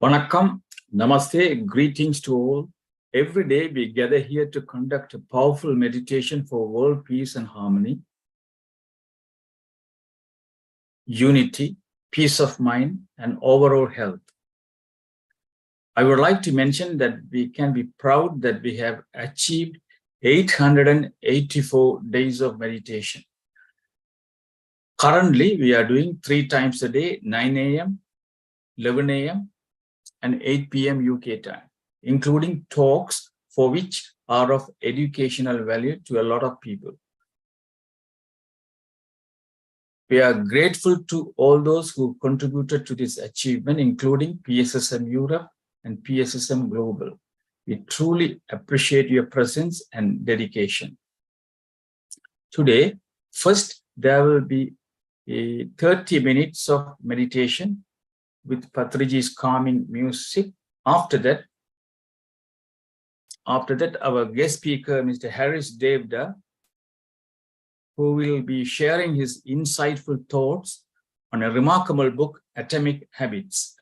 Vanakkam, Namaste, greetings to all. Every day we gather here to conduct a powerful meditation for world peace and harmony, unity, peace of mind, and overall health. I would like to mention that we can be proud that we have achieved 884 days of meditation. Currently, we are doing 3 times a day, 9 a.m., 11 a.m., and 8 p.m. UK time, including talks for which are of educational value to a lot of people. We are grateful to all those who contributed to this achievement, including PSSM Europe and PSSM Global. We truly appreciate your presence and dedication. Today, first, there will be 30 minutes of meditation with Patriji's calming music. After that, our guest speaker, Mr. Harris Devda, who will be sharing his insightful thoughts on a remarkable book, Atomic Habits,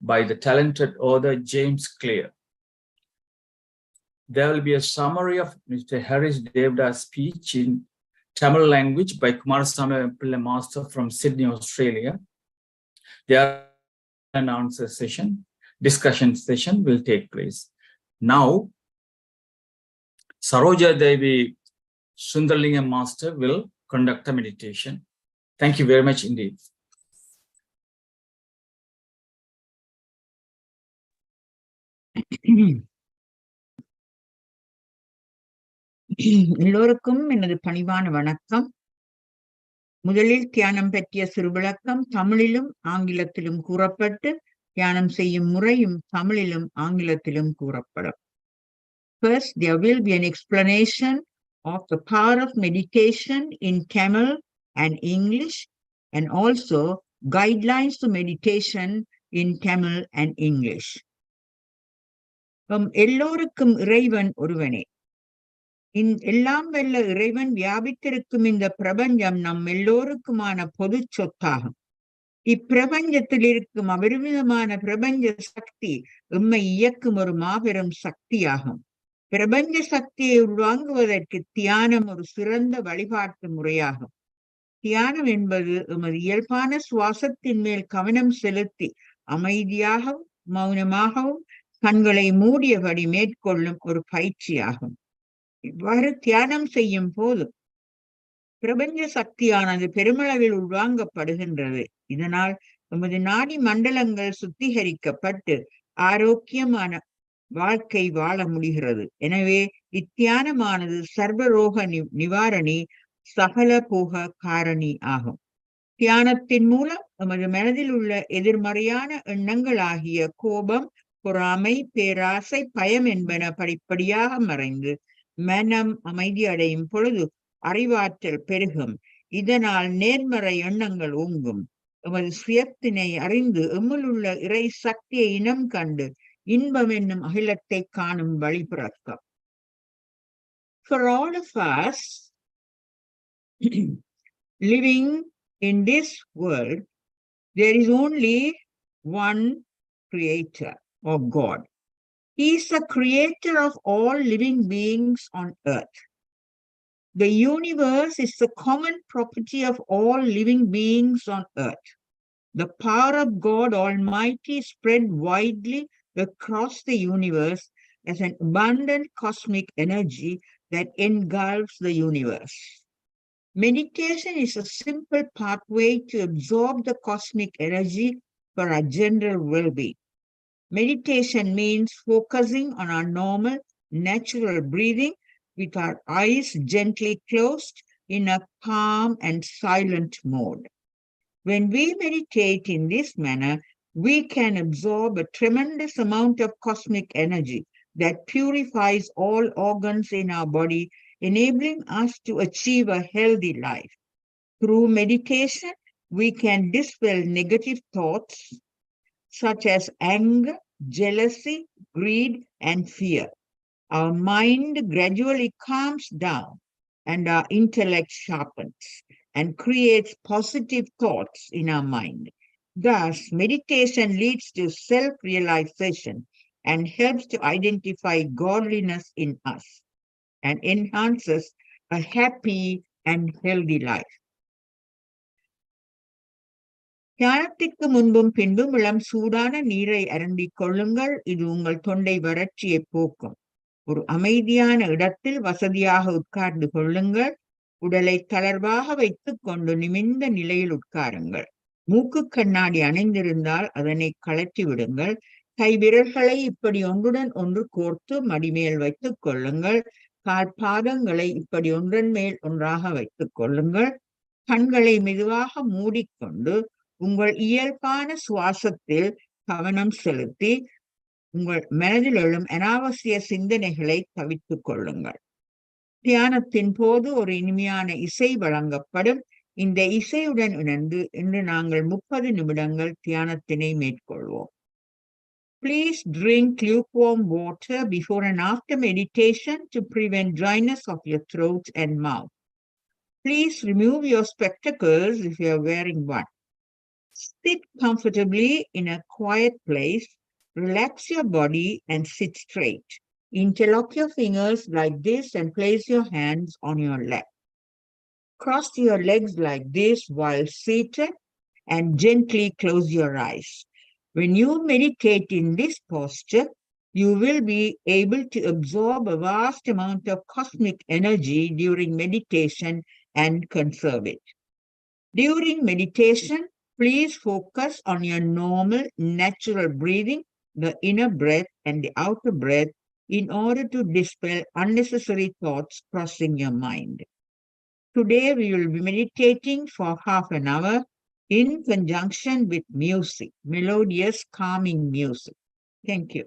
by the talented author James Clear. There will be a summary of Mr. Harris Devda's speech in Tamil language by Kumarasamy Pillai Master from Sydney, Australia. There an answer session, discussion session will take place. Now, Saroja Devi Sundarlingam Master will conduct a meditation. Thank you very much indeed. எல்லோருக்கும் எனது பணிவான வணக்கம். முதலில் தியானம் பற்றிய சிறு விளக்கம் தமிழிலும் ஆங்கிலத்திலும் கூறப்பட்டு தியானம் செய்யும் முறையும் தமிழிலும் ஆங்கிலத்திலும் கூறப்படும். First, there will be an explanation of the power of meditation in Tamil and English, and also guidelines to meditation in Tamil and English. எல்லோருக்கும் இறைவன் ஒருவனே. எல்லாம் வல்ல இறைவன் வியாபித்திருக்கும் இந்த பிரபஞ்சம் நம் எல்லோருக்குமான பொது சொத்தாகும். இப்பிரபஞ்சத்தில் இருக்கும் அபரிமிதமான பிரபஞ்ச சக்தி எம்மை இயக்கும் ஒரு மாபெரும் சக்தியாகும். பிரபஞ்ச சக்தியை உள்வாங்குவதற்கு தியானம் ஒரு சிறந்த வழிபாட்டு முறையாகும். தியானம் என்பது எமது இயல்பான சுவாசத்தின் மேல் கவனம் செலுத்தி அமைதியாகவும் மௌனமாகவும் கண்களை மூடியபடி மேற்கொள்ளும் ஒரு பயிற்சியாகும். இவ்வாறு தியானம் செய்யும் போது பிரபஞ்ச சக்தியானது பெருமளவில் உள்வாங்கப்படுகின்றது. இதனால் நமது நாடி மண்டலங்கள் சுத்திகரிக்கப்பட்டு ஆரோக்கியமான வாழ்க்கை வாழ முடிகிறது. எனவே இத்தியானமானது சர்வரோக நிவாரணி, சகல போக காரணி ஆகும். தியானத்தின் மூலம் நமது மனதில் உள்ள எதிர்மறையான எண்ணங்கள் ஆகிய கோபம், பொறாமை, பேராசை, பயம் என்பன படிப்படியாக மறைந்து மனம் அமைதி அடையும் பொழுது அறிவாற்றல் பெருகும். இதனால் நேர்மறை எண்ணங்கள் ஓங்கும். எமது சுயத்தினை அறிந்து எம்முள் உள்ள இறை சக்தியை இனம் கண்டு இன்பம் என்னும் அகிலத்தை காணும் வழி பிறக்கும். For all of us living in this world, there is only one creator, or God. He is the creator of all living beings on earth. The universe is the common property of all living beings on earth. The power of God Almighty is spread widely across the universe as an abundant cosmic energy that engulfs the universe. Meditation is a simple pathway to absorb the cosmic energy for our general well-being. Meditation means focusing on our normal, natural breathing with our eyes gently closed in a calm and silent mode. When we meditate in this manner, we can absorb a tremendous amount of cosmic energy that purifies all organs in our body, enabling us to achieve a healthy life. Through meditation, we can dispel negative thoughts such as anger, jealousy, greed, and fear. Our mind gradually calms down and our intellect sharpens and creates positive thoughts in our mind. Thus, meditation leads to self-realization and helps to identify godliness in us and enhances a happy and healthy life. தியானத்திற்கு முன்பும் பின்பும் இளம் சூடான நீரை அருந்திக் கொள்ளுங்கள். இது உங்கள் தொண்டை வறட்சியை போக்கும். ஒரு அமைதியான இடத்தில் வசதியாக உட்கார்ந்து கொள்ளுங்கள். உடலை தளர்வாக வைத்துக் கொண்டு நிமிர்ந்த நிலையில் உட்காருங்கள். மூக்கு கண்ணாடி அணிந்திருந்தால் அதனை கழற்றி விடுங்கள். கை விரல்களை இப்படி ஒன்றுடன் ஒன்று கோர்த்து மடிமேல் வைத்துக் கொள்ளுங்கள். கால் பாதங்களை இப்படி ஒன்றன் மேல் ஒன்றாக வைத்துக் கொள்ளுங்கள். கண்களை மெதுவாக மூடிக்கொண்டு உங்கள் இயல்பான சுவாசத்தில் கவனம் செலுத்தி உங்கள் மனதில் எழும் அனாவசிய சிந்தனைகளை தவிர்த்துக் கொள்ளுங்கள். தியானத்தின் போது ஒரு இனிமையான இசை வழங்கப்படும். இந்த இசையுடன் இணைந்து இன்று நாங்கள் 30 நிமிடங்கள் தியானத்தினை மேற்கொள்வோம். Please drink lukewarm water before and after meditation to prevent dryness of your throat and mouth. Please remove your spectacles if you are wearing one. Sit comfortably in a quiet place. Relax your body and sit straight. Interlock your fingers like this and place your hands on your lap. Cross your legs like this while seated and gently close your eyes. When you meditate in this posture, you will be able to absorb a vast amount of cosmic energy during meditation and conserve it. During meditation, please focus on your normal, natural breathing, the inner breath and the outer breath, in order to dispel unnecessary thoughts crossing your mind. Today, we will be meditating for half an hour in conjunction with music, melodious, calming music. Thank you.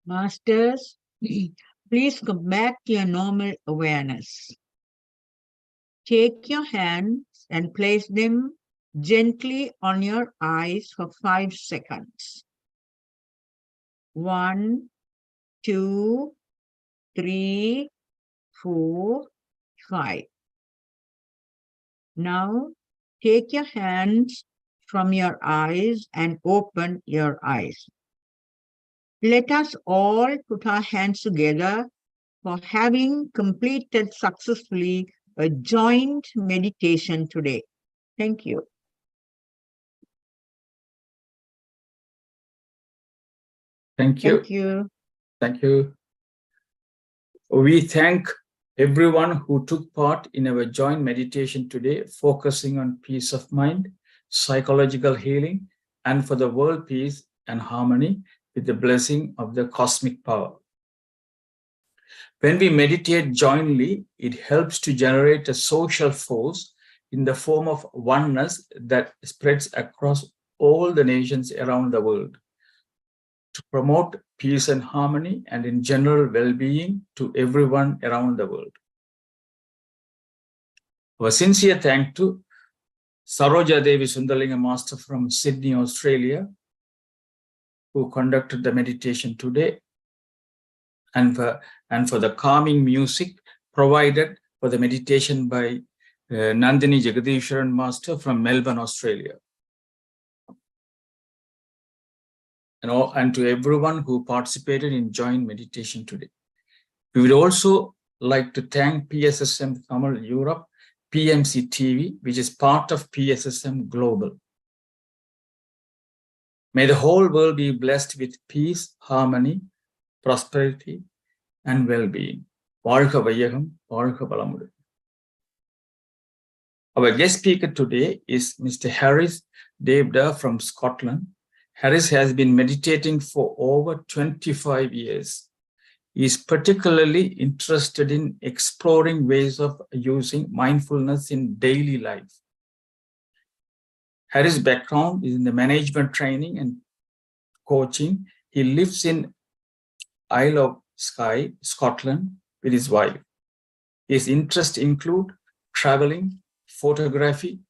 Masters, please come back to your normal awareness. Take your hands and place them gently on your eyes for 5 seconds. 1, 2, 3, 4, 5. Now, take your hands from your eyes and open your eyes. Let us all put our hands together for having completed successfully a joint meditation today. Thank you. Thank you. Thank you. Thank you. We thank everyone who took part in our joint meditation today, focusing on peace of mind, psychological healing, and for the world peace and harmony with the blessing of the cosmic power. When we meditate jointly, it helps to generate a social force in the form of oneness that spreads across all the nations around the world to promote peace and harmony and in general well-being to everyone around the world. Our sincere thanks to Saroja Devi Sundalinga Master from Sydney, Australia, who conducted the meditation today, and for the calming music provided for the meditation by Nandini Jagadisharan Master from Melbourne, Australia. And to everyone who participated in joint meditation today. We would also like to thank PSSM Tamil Europe, PMC TV, which is part of PSSM Global. May the whole world be blessed with peace, harmony, prosperity, and well-being. வாழ்க வையகம், வாழ்க வளமுடன். Our guest speaker today is Mr. Harris Devda from Scotland. Harris has been meditating for over 25 years. He is particularly interested in exploring ways of using mindfulness in daily life. Harris' background is in the management training and coaching. He lives in Isle of Skye, Scotland, with his wife. His interests include traveling, photography,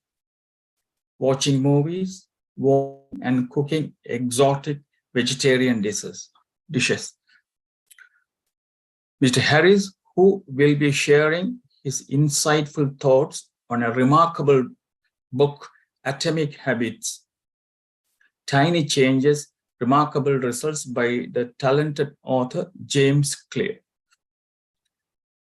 watching movies, walking, and cooking exotic vegetarian dishes. Mr. Harris, who will be sharing his insightful thoughts on a remarkable book, Atomic Habits, Tiny Changes, Remarkable Results by the talented author James Clear.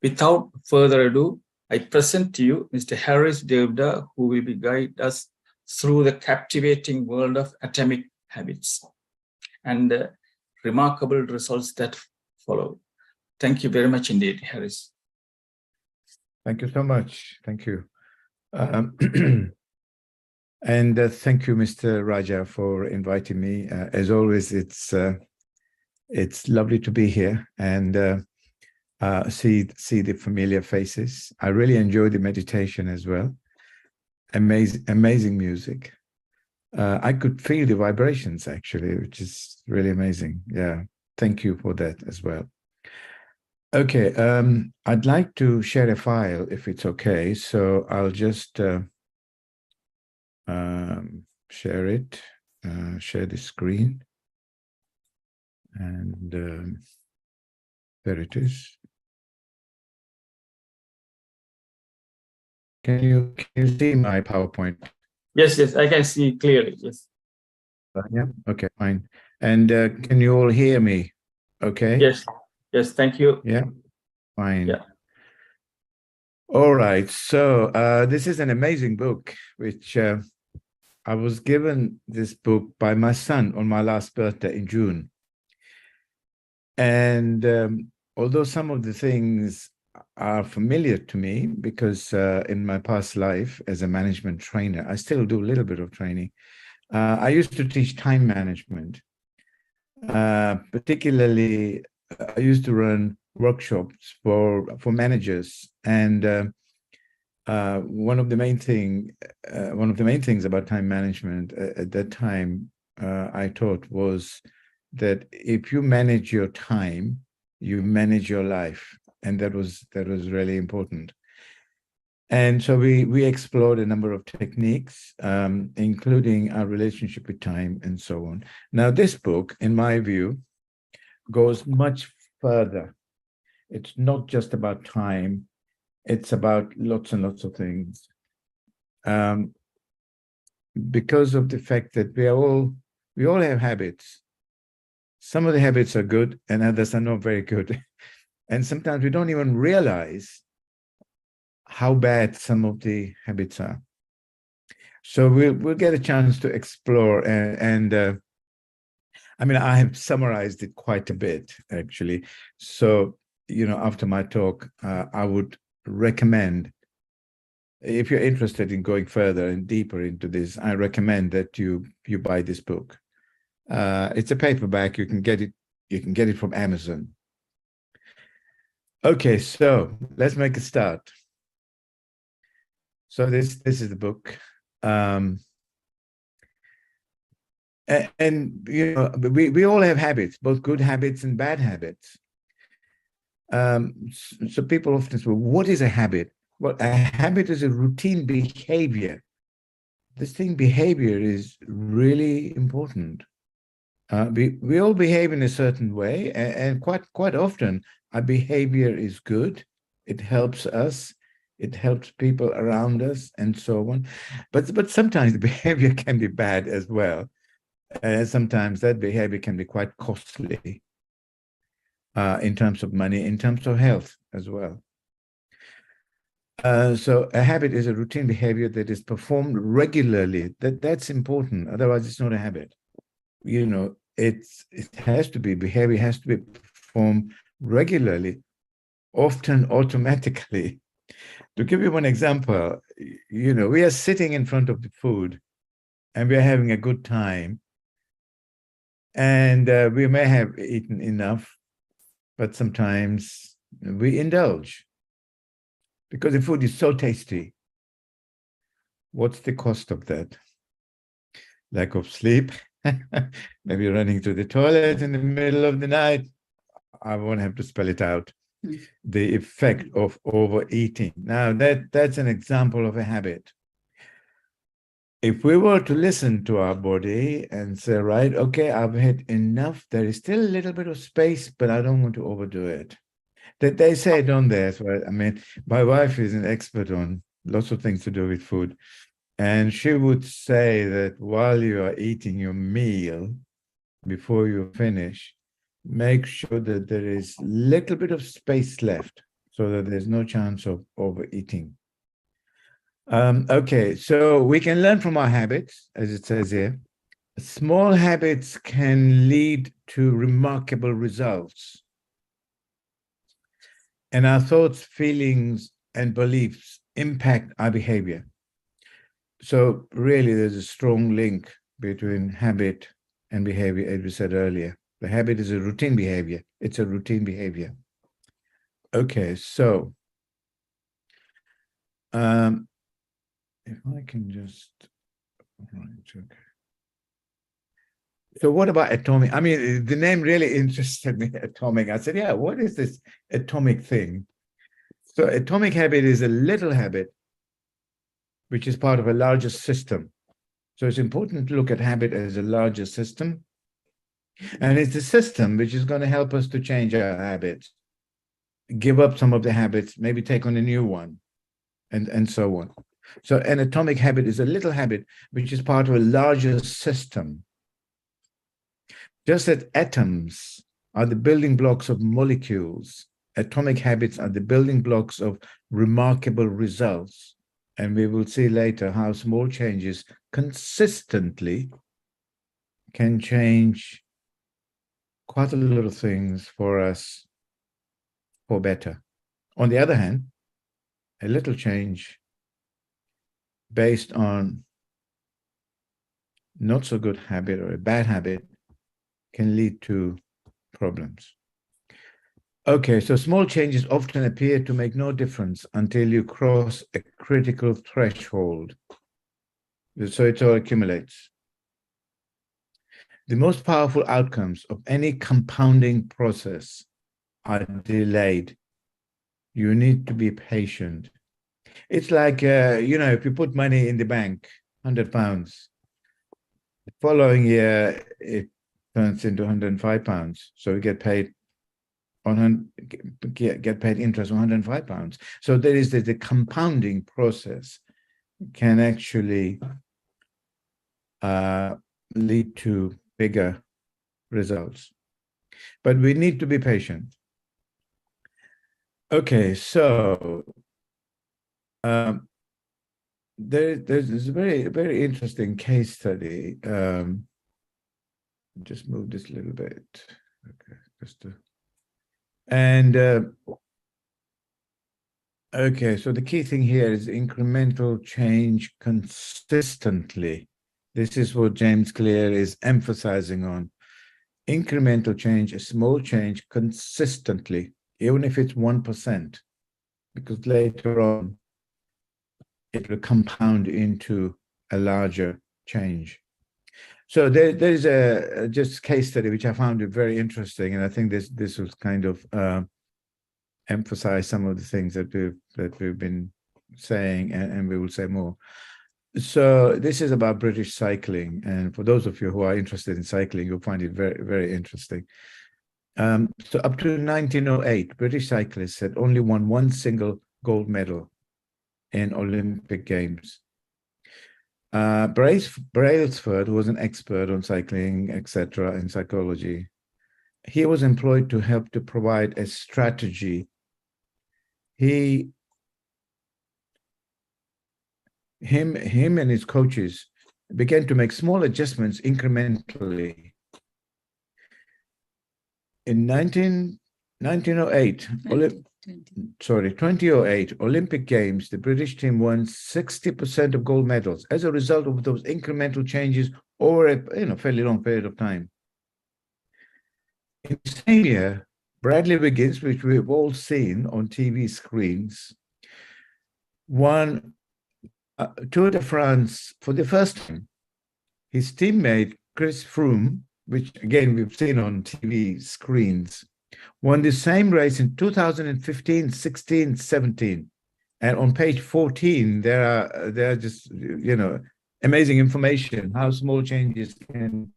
Without further ado, I present to you Mr. Harris Devda, who will guide us through the captivating world of atomic habits and the remarkable results that follow. Thank you very much indeed, Harris. Thank you so much. Thank you. And thank you, Mr. Raja, for inviting me. As always, it's lovely to be here and see the familiar faces. I really enjoy the meditation as well. Amazing music. I could feel the vibrations actually, which is really amazing. Yeah, thank you for that as well. Okay, I'd like to share a file if it's okay. So I'll just share it, share the screen. And there it is. Can you see my PowerPoint? Yes, I can see clearly, yes. Yeah, okay, fine. And can you all hear me? Okay. Yes, thank you. Yeah, fine. Yeah. All right, so this is an amazing book, which I was given this book by my son on my last birthday in June. And although some of the things are familiar to me because in my past life as a management trainer, I still do a little bit of training. I used to teach time management. Particularly, I used to run workshops for managers, and one of the main things about time management at that time I taught was that if you manage your time, you manage your life. And that was really important. And so we explored a number of techniques, including our relationship with time and so on. Now, this book, in my view, goes much further. It's not just about time. It's about lots and lots of things. Because of the fact that we all have habits. Some of the habits are good and others are not very good. And sometimes we don't even realize how bad some of the habits are. So we'll get a chance to explore, and I mean, I have summarized it quite a bit, actually. So, after my talk, I would recommend, if you're interested in going further and deeper into this, I recommend that you buy this book. It's a paperback. You can get it from Amazon. Okay, so let's make a start. So this is the book, and we all have habits, both good habits and bad habits. So people often say, well, what is a habit? Well, a habit is a routine behavior. This behavior is really important. We all behave in a certain way, and quite often our behavior is good. It helps us. It helps people around us and so on. But sometimes the behavior can be bad as well. Sometimes that behavior can be quite costly in terms of money, in terms of health as well. So a habit is a routine behavior that is performed regularly. That's important. Otherwise, it's not a habit. It has to be, behavior has to be performed regularly, often automatically. To give you one example, we are sitting in front of the food and we are having a good time. And we may have eaten enough, but sometimes we indulge because the food is so tasty. What's the cost of that? Lack of sleep, maybe running to the toilet in the middle of the night. I won't have to spell it out. The effect of overeating. Now, that's an example of a habit. If we were to listen to our body and say, right, okay, I've had enough, there is still a little bit of space, but I don't want to overdo it. That they say, don't they? Well, I mean, my wife is an expert on lots of things to do with food. And she would say that while you are eating your meal, before you finish, make sure that there is a little bit of space left so that there's no chance of overeating. Okay, so we can learn from our habits, as it says here. Small habits can lead to remarkable results. And our thoughts, feelings, and beliefs impact our behavior. So really, there's a strong link between habit and behavior, as we said earlier. The habit is a routine behavior. It's a routine behavior. Okay, so if I can just, right, okay. So what about atomic? I mean, the name really interested me, atomic. I said, yeah, what is this atomic thing? So atomic habit is a little habit, which is part of a larger system. So it's important to look at habit as a larger system. And it's a system which is going to help us to change our habits, give up some of the habits, maybe take on a new one, and so on. So an atomic habit is a little habit which is part of a larger system. Just as atoms are the building blocks of molecules, atomic habits are the building blocks of remarkable results. And we will see later how small changes consistently can change quite a lot of things for us for better. On the other hand, a little change based on not so good habit or a bad habit can lead to problems. Okay, so small changes often appear to make no difference until you cross a critical threshold. So it all accumulates. The most powerful outcomes of any compounding process are delayed. You need to be patient. It's like, if you put money in the bank, £100, the following year, it turns into £105. So you get paid interest on £105. So there is the compounding process can actually lead to bigger results. But we need to be patient. Okay, so there's a very interesting case study. Just move this a little bit. Okay, okay, so the key thing here is incremental change consistently. This is what James Clear is emphasizing on. Incremental change, a small change consistently, even if it's 1%, because later on it will compound into a larger change. So there's a just case study which I found it very interesting, and I think this was kind of emphasize some of the things that we've been saying, and we will say more. So this is about British cycling, and for those of you who are interested in cycling, you'll find it very, very interesting. So up to 1908, British cyclists had only won one single gold medal in Olympic Games. Brailsford was an expert on cycling, etc., and psychology. He was employed to help to provide a strategy. Him and his coaches began to make small adjustments incrementally. In 2008, Olympic Games, the British team won 60% of gold medals as a result of those incremental changes over a fairly long period of time. In the same year, Bradley Wiggins, which we've all seen on TV screens, won Tour de France for the first time. His teammate, Chris Froome, which again we've seen on TV screens, won the same race in 2015, 16, 17. And on page 14, there are just, amazing information, how small changes can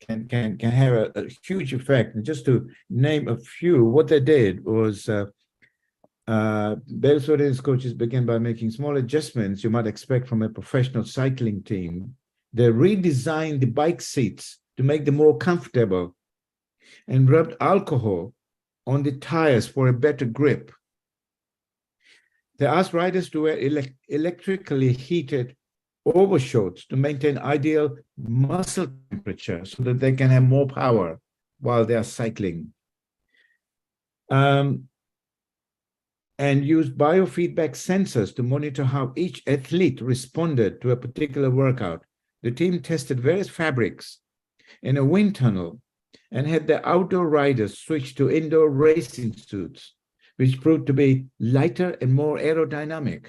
have a huge effect. And just to name a few, what they did was Brailsford and his coaches began by making small adjustments you might expect from a professional cycling team. They redesigned the bike seats to make them more comfortable and rubbed alcohol on the tires for a better grip. They asked riders to wear electrically heated overshorts to maintain ideal muscle temperature so that they can have more power while they are cycling. And used biofeedback sensors to monitor how each athlete responded to a particular workout. The team tested various fabrics in a wind tunnel and had the outdoor riders switch to indoor racing suits, which proved to be lighter and more aerodynamic.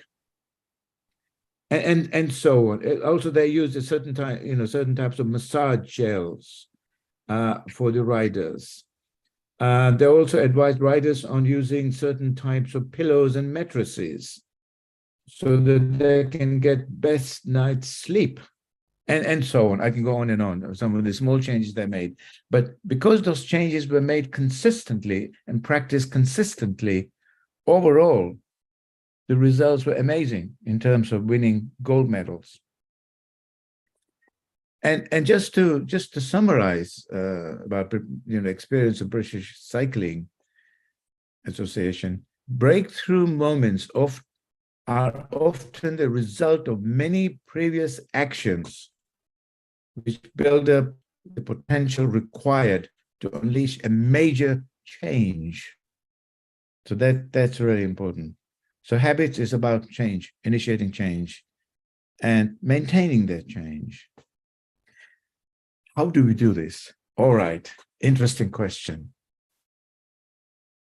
And so on. Also, they used a certain types of massage gels for the riders. They also advised riders on using certain types of pillows and mattresses so that they can get best night's sleep, and so on. I can go on and on, some of the small changes they made. But because those changes were made consistently and practiced consistently, overall, the results were amazing in terms of winning gold medals. And just to summarize about experience of British Cycling Association, breakthrough moments are often the result of many previous actions which build up the potential required to unleash a major change. So that's really important. So habits is about change, initiating change, and maintaining that change. How do we do this? All right, interesting question.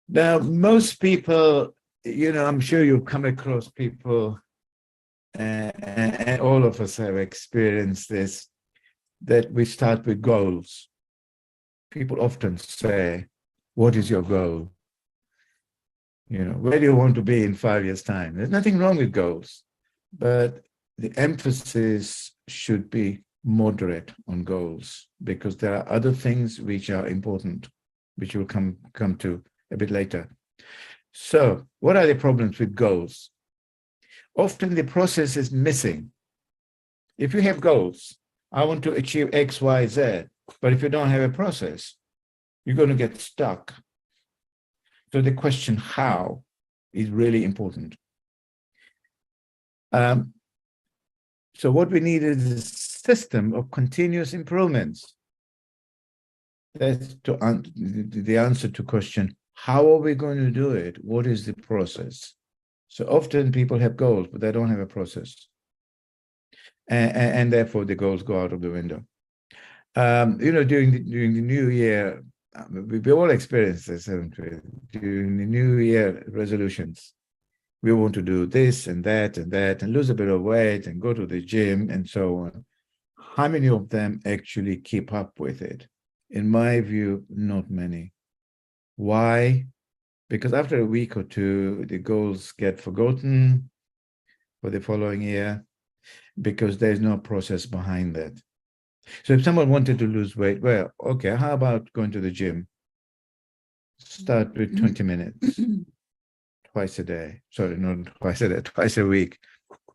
Now, most people, I'm sure you've come across people, and all of us have experienced this, that we start with goals. people often say, what is your goal? Where do you want to be in 5 years' time? There's nothing wrong with goals, but the emphasis should be moderate on goals, because there are other things which are important, which we'll come to a bit later. So what are the problems with goals? Often the process is missing. If you have goals, I want to achieve X, Y, Z, but if you don't have a process, you're going to get stuck. So the question how is really important. So what we need is a system of continuous improvements. That's the answer to question, how are we going to do it? What is the process? So often people have goals, but they don't have a process. And therefore the goals go out of the window. During the new year, we all experience this, haven't we? During the new year resolutions, we want to do this and that and lose a bit of weight and go to the gym and so on. How many of them actually keep up with it? In my view, not many. Why? Because after a week or two, the goals get forgotten for the following year, because there's no process behind that. So if someone wanted to lose weight, well, okay, how about going to the gym? Start with 20 minutes, twice a day. Sorry, not twice a day, twice a week.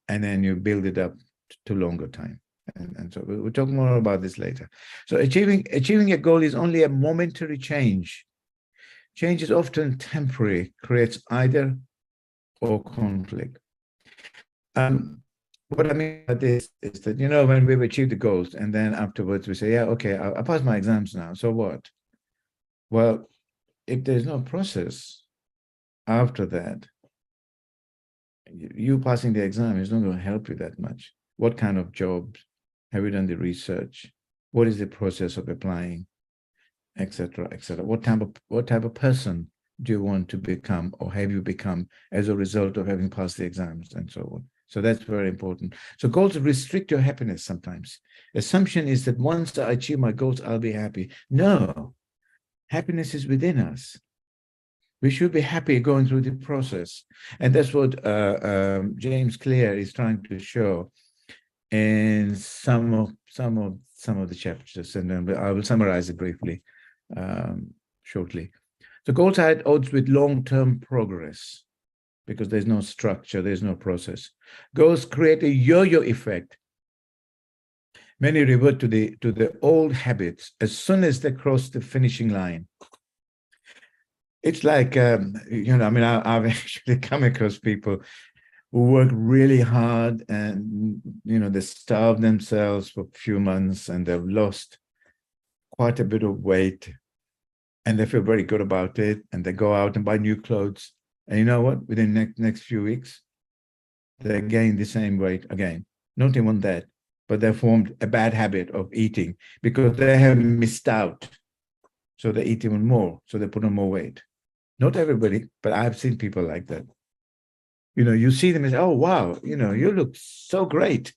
And then you build it up to longer time. And so we'll talk more about this later. So achieving a goal is only a momentary change. Change is often temporary, creates either or conflict. What I mean by this is that, when we've achieved the goals and then afterwards we say, yeah, okay, I passed my exams now, so what? Well, if there's no process after that, you passing the exam is not going to help you that much. What kind of jobs? Have you done the research? What is the process of applying, etc., etc.? What type of person do you want to become, or have you become as a result of having passed the exams, and so on? So that's very important. So goals restrict your happiness sometimes. Assumption is that once I achieve my goals, I'll be happy. No, happiness is within us. We should be happy going through the process. And that's what James Clear is trying to show in some of the chapters. And then I will summarize it briefly shortly. So goals are at odds with long-term progress, because there's no structure, there's no process. Goals create a yo-yo effect. Many revert to the old habits as soon as they cross the finishing line. It's like, I've actually come across people who work really hard and, they starve themselves for a few months and they've lost quite a bit of weight and they feel very good about it, and they go out and buy new clothes. And you know what? Within the next few weeks, they gain the same weight again. Not even that, but they formed a bad habit of eating because they have missed out. So they eat even more. So they put on more weight. Not everybody, but I've seen people like that. You see them and say, oh, wow, you look so great.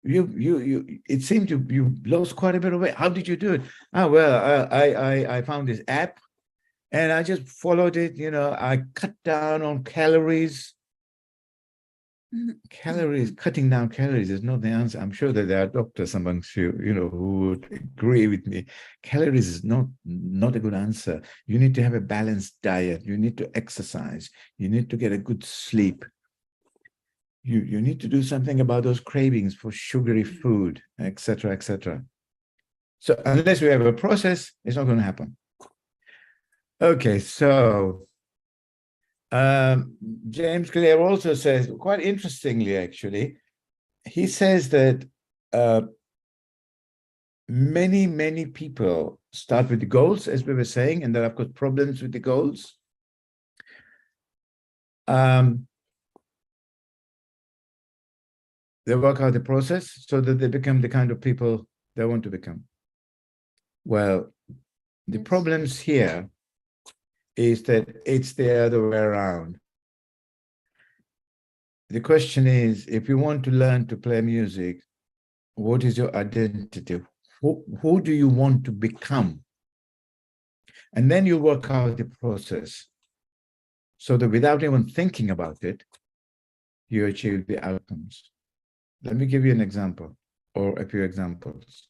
It seemed you lost quite a bit of weight. How did you do it? Oh, well, I found this app. And I just followed it, I cut down on calories. Cutting down calories is not the answer. I'm sure that there are doctors amongst you, who would agree with me. Calories is not a good answer. You need to have a balanced diet. You need to exercise. You need to get a good sleep. You need to do something about those cravings for sugary food, etc., etc. So unless we have a process, it's not going to happen. Okay, so James Clear also says, quite interestingly, actually, he says that many people start with the goals, as we were saying, and there are, of course, problems with the goals. They work out the process so that they become the kind of people they want to become. Well, the problems here is that it's the other way around. The question is, if you want to learn to play music, what is your identity? Who do you want to become And then you work out the process so that without even thinking about it, you achieve the outcomes. Let me give you an example or a few examples.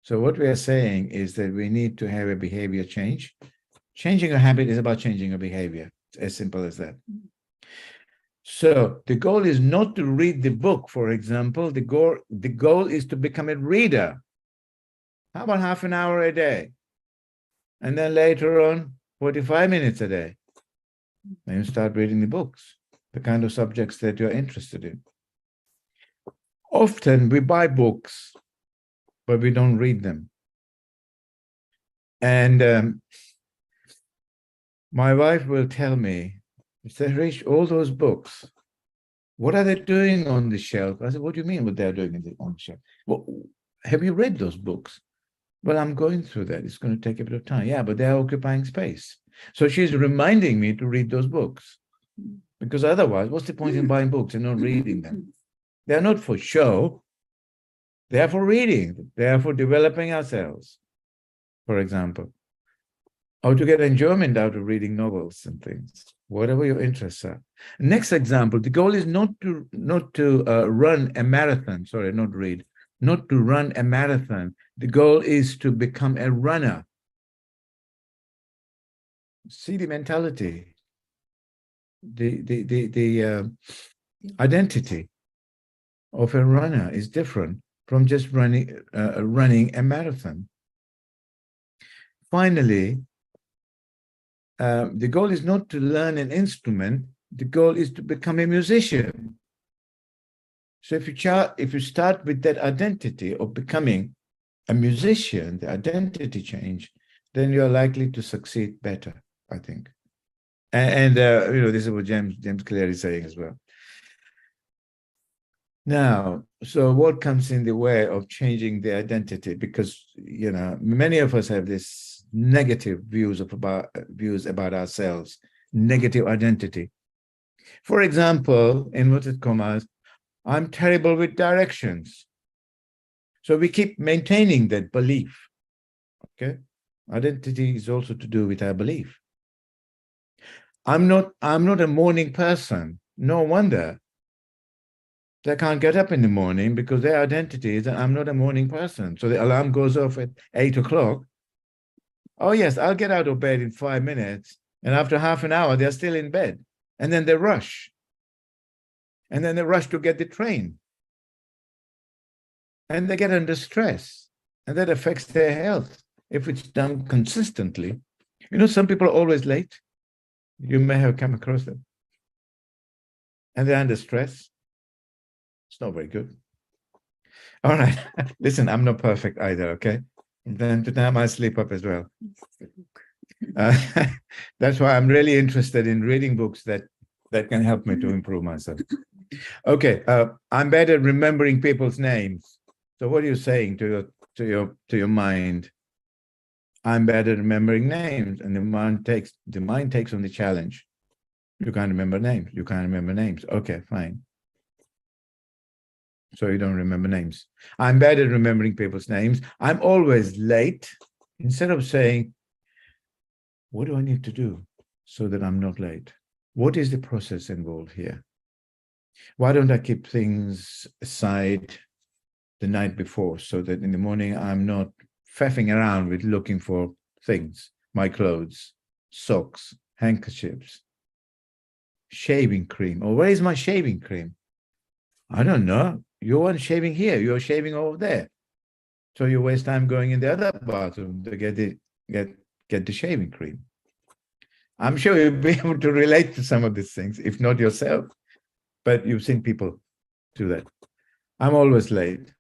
So what we are saying is that we need to have a behavior change. Changing a habit is about changing a behavior. It's as simple as that. So the goal is not to read the book, for example. The goal is to become a reader. How about half an hour a day? And then later on, 45 minutes a day. Then you start reading the books, the kind of subjects that you're interested in. Often we buy books, but we don't read them. And my wife will tell me, Mr. Harish, all those books, what are they doing on the shelf? I said, what do you mean what they're doing on the shelf? Well, have you read those books? Well, I'm going through that. It's going to take a bit of time. Yeah, but they're occupying space. So she's reminding me to read those books. Because otherwise, what's the point in buying books and not reading them? They're not for show. They are for reading. They are for developing ourselves, for example. Or to get enjoyment out of reading novels and things, whatever your interests are. Next example, the goal is not to run a marathon. Sorry, not read. Not to run a marathon. The goal is to become a runner. See the mentality, the identity of a runner is different from just running a marathon. Finally, the goal is not to learn an instrument. The goal is to become a musician. So if you start with that identity of becoming a musician, the identity change, then you're likely to succeed better, I think. And this is what James Clear is saying as well. Now, so what comes in the way of changing the identity? Because many of us have this negative views about ourselves, negative identity. For example, inverted commas, I'm terrible with directions. So we keep maintaining that belief. Okay, identity is also to do with our belief. I'm not a morning person. No wonder they can't get up in the morning because their identity is that I'm not a morning person. So the alarm goes off at 8 o'clock. Oh yes, I'll get out of bed in 5 minutes. And after half an hour, they're still in bed. And then they rush. And then they rush to get the train. And they get under stress. And that affects their health if it's done consistently. Some people are always late. You may have come across them. And they're under stress. It's not very good. All right. Listen, I'm not perfect either, okay? And then to time I slip up as well. That's why I'm really interested in reading books that can help me to improve myself. Okay, I'm bad at remembering people's names. So what are you saying to your mind? I'm bad at remembering names, and the mind takes on the challenge. You can't remember names. You can't remember names. Okay, fine. So you don't remember names. I'm bad at remembering people's names. I'm always late. Instead of saying, what do I need to do so that I'm not late? What is the process involved here? Why don't I keep things aside the night before so that in the morning I'm not faffing around with looking for things, my clothes, socks, handkerchiefs, shaving cream. Or where is my shaving cream? I don't know. You weren't shaving here. You're shaving over there. So you waste time going in the other bathroom to get the shaving cream. I'm sure you'll be able to relate to some of these things, if not yourself, but you've seen people do that. I'm always late.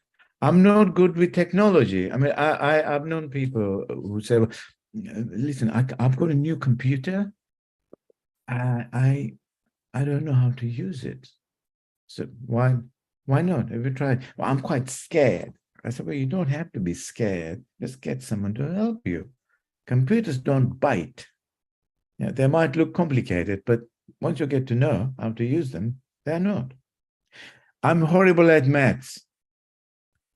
I'm not good with technology. I mean, I've known people who say, well, listen, I've got a new computer. I don't know how to use it. So why not? Have you tried? Well, I'm quite scared. I said, well, you don't have to be scared. Just get someone to help you. Computers don't bite. Yeah, they might look complicated, but once you get to know how to use them, they're not. I'm horrible at maths.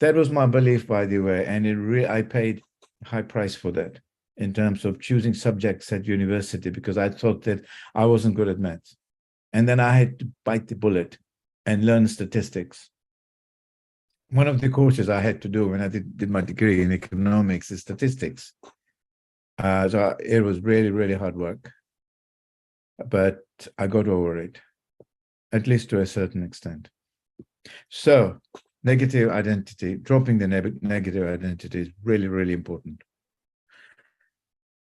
That was my belief, by the way, and I paid a high price for that. in terms of choosing subjects at university because I thought that I wasn't good at maths. And then I had to bite the bullet and learn statistics. One of the courses I had to do when I did my degree in economics is statistics. So it was really, really hard work. But I got over it, at least to a certain extent. So negative identity, dropping the negative identity is really, really important.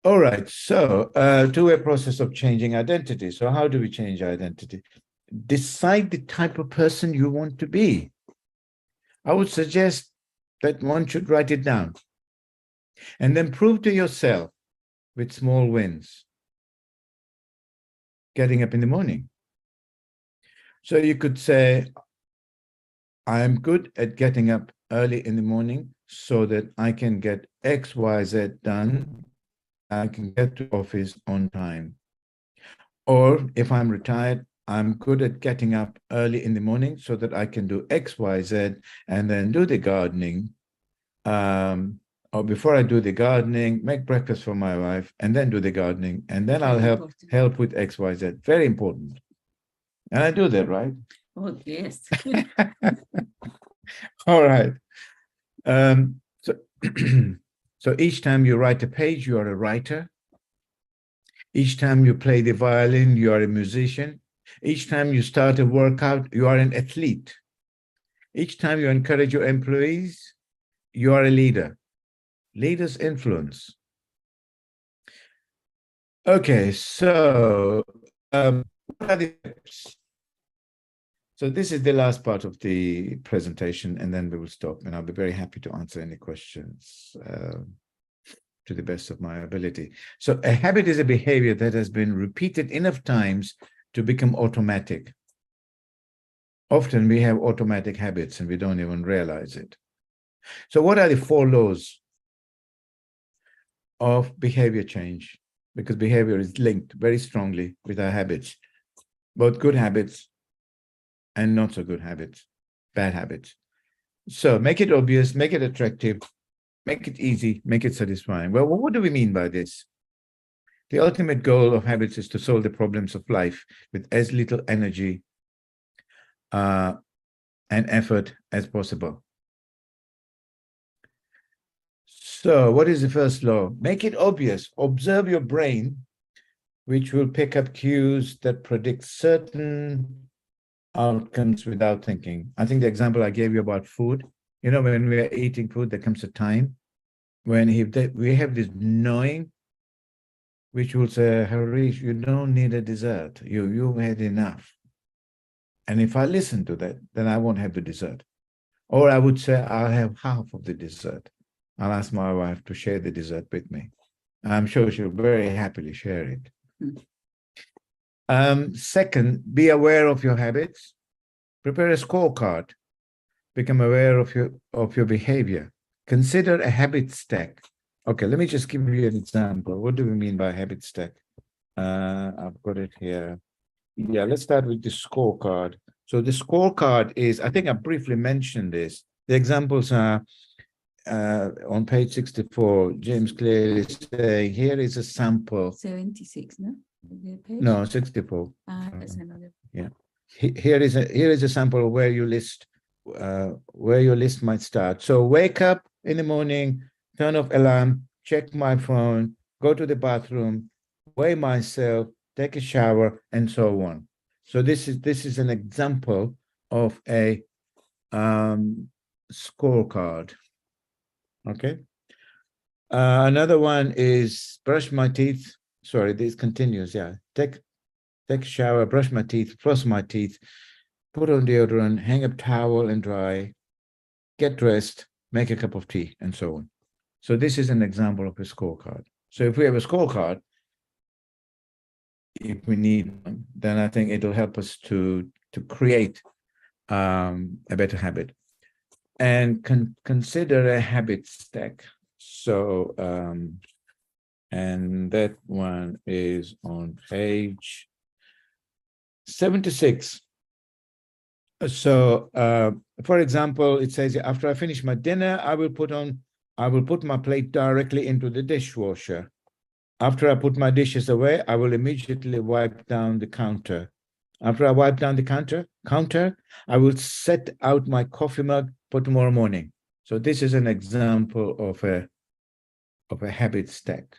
All right, so two-way process of changing identity. So how do we change identity? Decide the type of person you want to be. I would suggest that one should write it down and then prove to yourself with small wins. Getting up in the morning. So you could say, I'm good at getting up early in the morning so that I can get X, Y, Z done. I can get to office on time. Or if I'm retired, I'm good at getting up early in the morning so that I can do X, Y, Z, and then do the gardening. Or before I do the gardening, make breakfast for my wife, and then do the gardening, and then I'll help with X, Y, Z. Very important. And I do that, right? Oh, yes. All right. So each time you write a page, you are a writer. Each time you play the violin, you are a musician. Each time you start a workout, you are an athlete. Each time you encourage your employees, you are a leader. Leaders influence. Okay, so what are the steps? So this is the last part of the presentation, and then we will stop, and I'll be very happy to answer any questions to the best of my ability. So a habit is a behavior that has been repeated enough times to become automatic. Often we have automatic habits and we don't even realize it. So what are the 4 laws of behavior change? Because behavior is linked very strongly with our habits, both good habits and not so good habits, bad habits. So make it obvious, make it attractive, make it easy, make it satisfying. Well, what do we mean by this? The ultimate goal of habits is to solve the problems of life with as little energy and effort as possible. So what is the first law? Make it obvious. Observe your brain, which will pick up cues that predict certain outcomes without thinking. I think the example I gave you about food, you know, when we are eating food, there comes a time when we have this knowing, which will say, Harish, you don't need a dessert. You've had enough. And if I listen to that, then I won't have the dessert. Or I would say, I'll have half of the dessert. I'll ask my wife to share the dessert with me. I'm sure she'll very happily share it. Second, be aware of your habits. Prepare a scorecard. Become aware of your behavior. Consider a habit stack. Okay, let me just give you an example. What do we mean by habit stack? I've got it here. Yeah, let's start with the scorecard. So the scorecard is, I think I briefly mentioned this. The examples are on page 64, James clearly saying, here is a sample. 76, no? No, 64. That's another. Yeah. Here is a sample of where your list might start. So wake up in the morning, turn off alarm, check my phone, go to the bathroom, weigh myself, take a shower, and so on. So this is an example of a scorecard. Okay. Another one is brush my teeth. Sorry, this continues. Yeah. Take a shower, brush my teeth, floss my teeth, put on deodorant, hang up towel and dry, get dressed, make a cup of tea, and so on. So this is an example of a scorecard. So if we have a scorecard, if we need one, then I think it'll help us to create a better habit. And consider a habit stack. So, and that one is on page 76. So, for example, it says, after I finish my dinner, I will put my plate directly into the dishwasher. After I put my dishes away, I will immediately wipe down the counter. After I wipe down the counter, I will set out my coffee mug for tomorrow morning. So this is an example of a habit stack.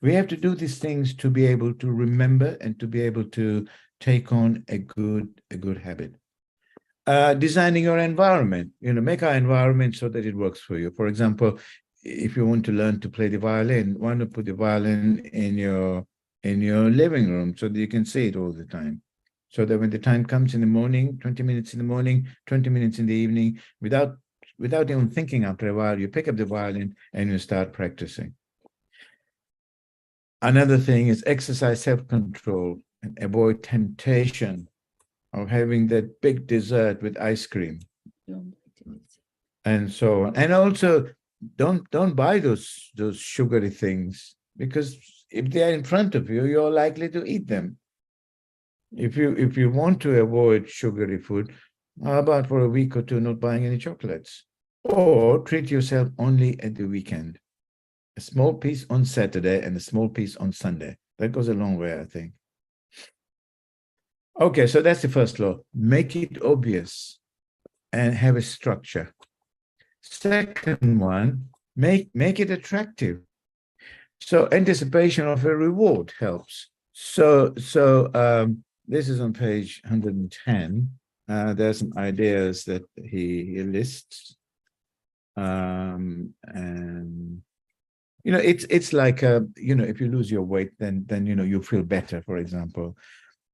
We have to do these things to be able to remember and to be able to take on a good habit. Designing your environment, make our environment so that it works for you. For example, if you want to learn to play the violin, why not put the violin in your living room so that you can see it all the time? So that when the time comes in the morning, 20 minutes in the morning, 20 minutes in the evening, without even thinking, after a while, you pick up the violin and you start practicing. Another thing is exercise self-control and avoid temptation of having that big dessert with ice cream and so on. And also, don't buy those sugary things, because if they are in front of you, you're likely to eat them. If you want to avoid sugary food, how about for a week or two not buying any chocolates? Or treat yourself only at the weekend. A small piece on Saturday and a small piece on Sunday. That goes a long way, I think. Okay, so that's the first law. Make it obvious and have a structure. Second one, make it attractive. So anticipation of a reward helps. So this is on page 110. There's some ideas that he lists. And it's like if you lose your weight, then you feel better, for example.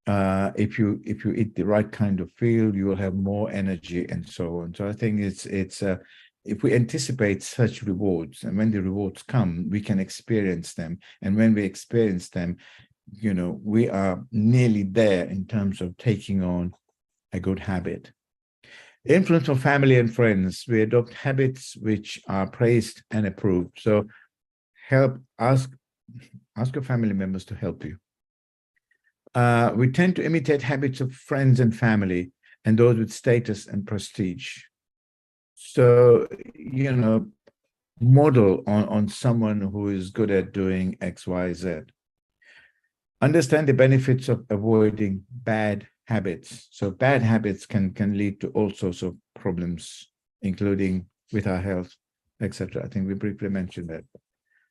If you eat the right kind of food, you will have more energy and so on. So I think it's if we anticipate such rewards, and when the rewards come, we can experience them. And when we experience them, we are nearly there in terms of taking on a good habit. Influence from family and friends. We adopt habits which are praised and approved. So ask your family members to help you. We tend to imitate habits of friends and family and those with status and prestige. So, model on someone who is good at doing X, Y, Z. Understand the benefits of avoiding bad habits. So bad habits can lead to all sorts of problems, including with our health, etc. I think we briefly mentioned that.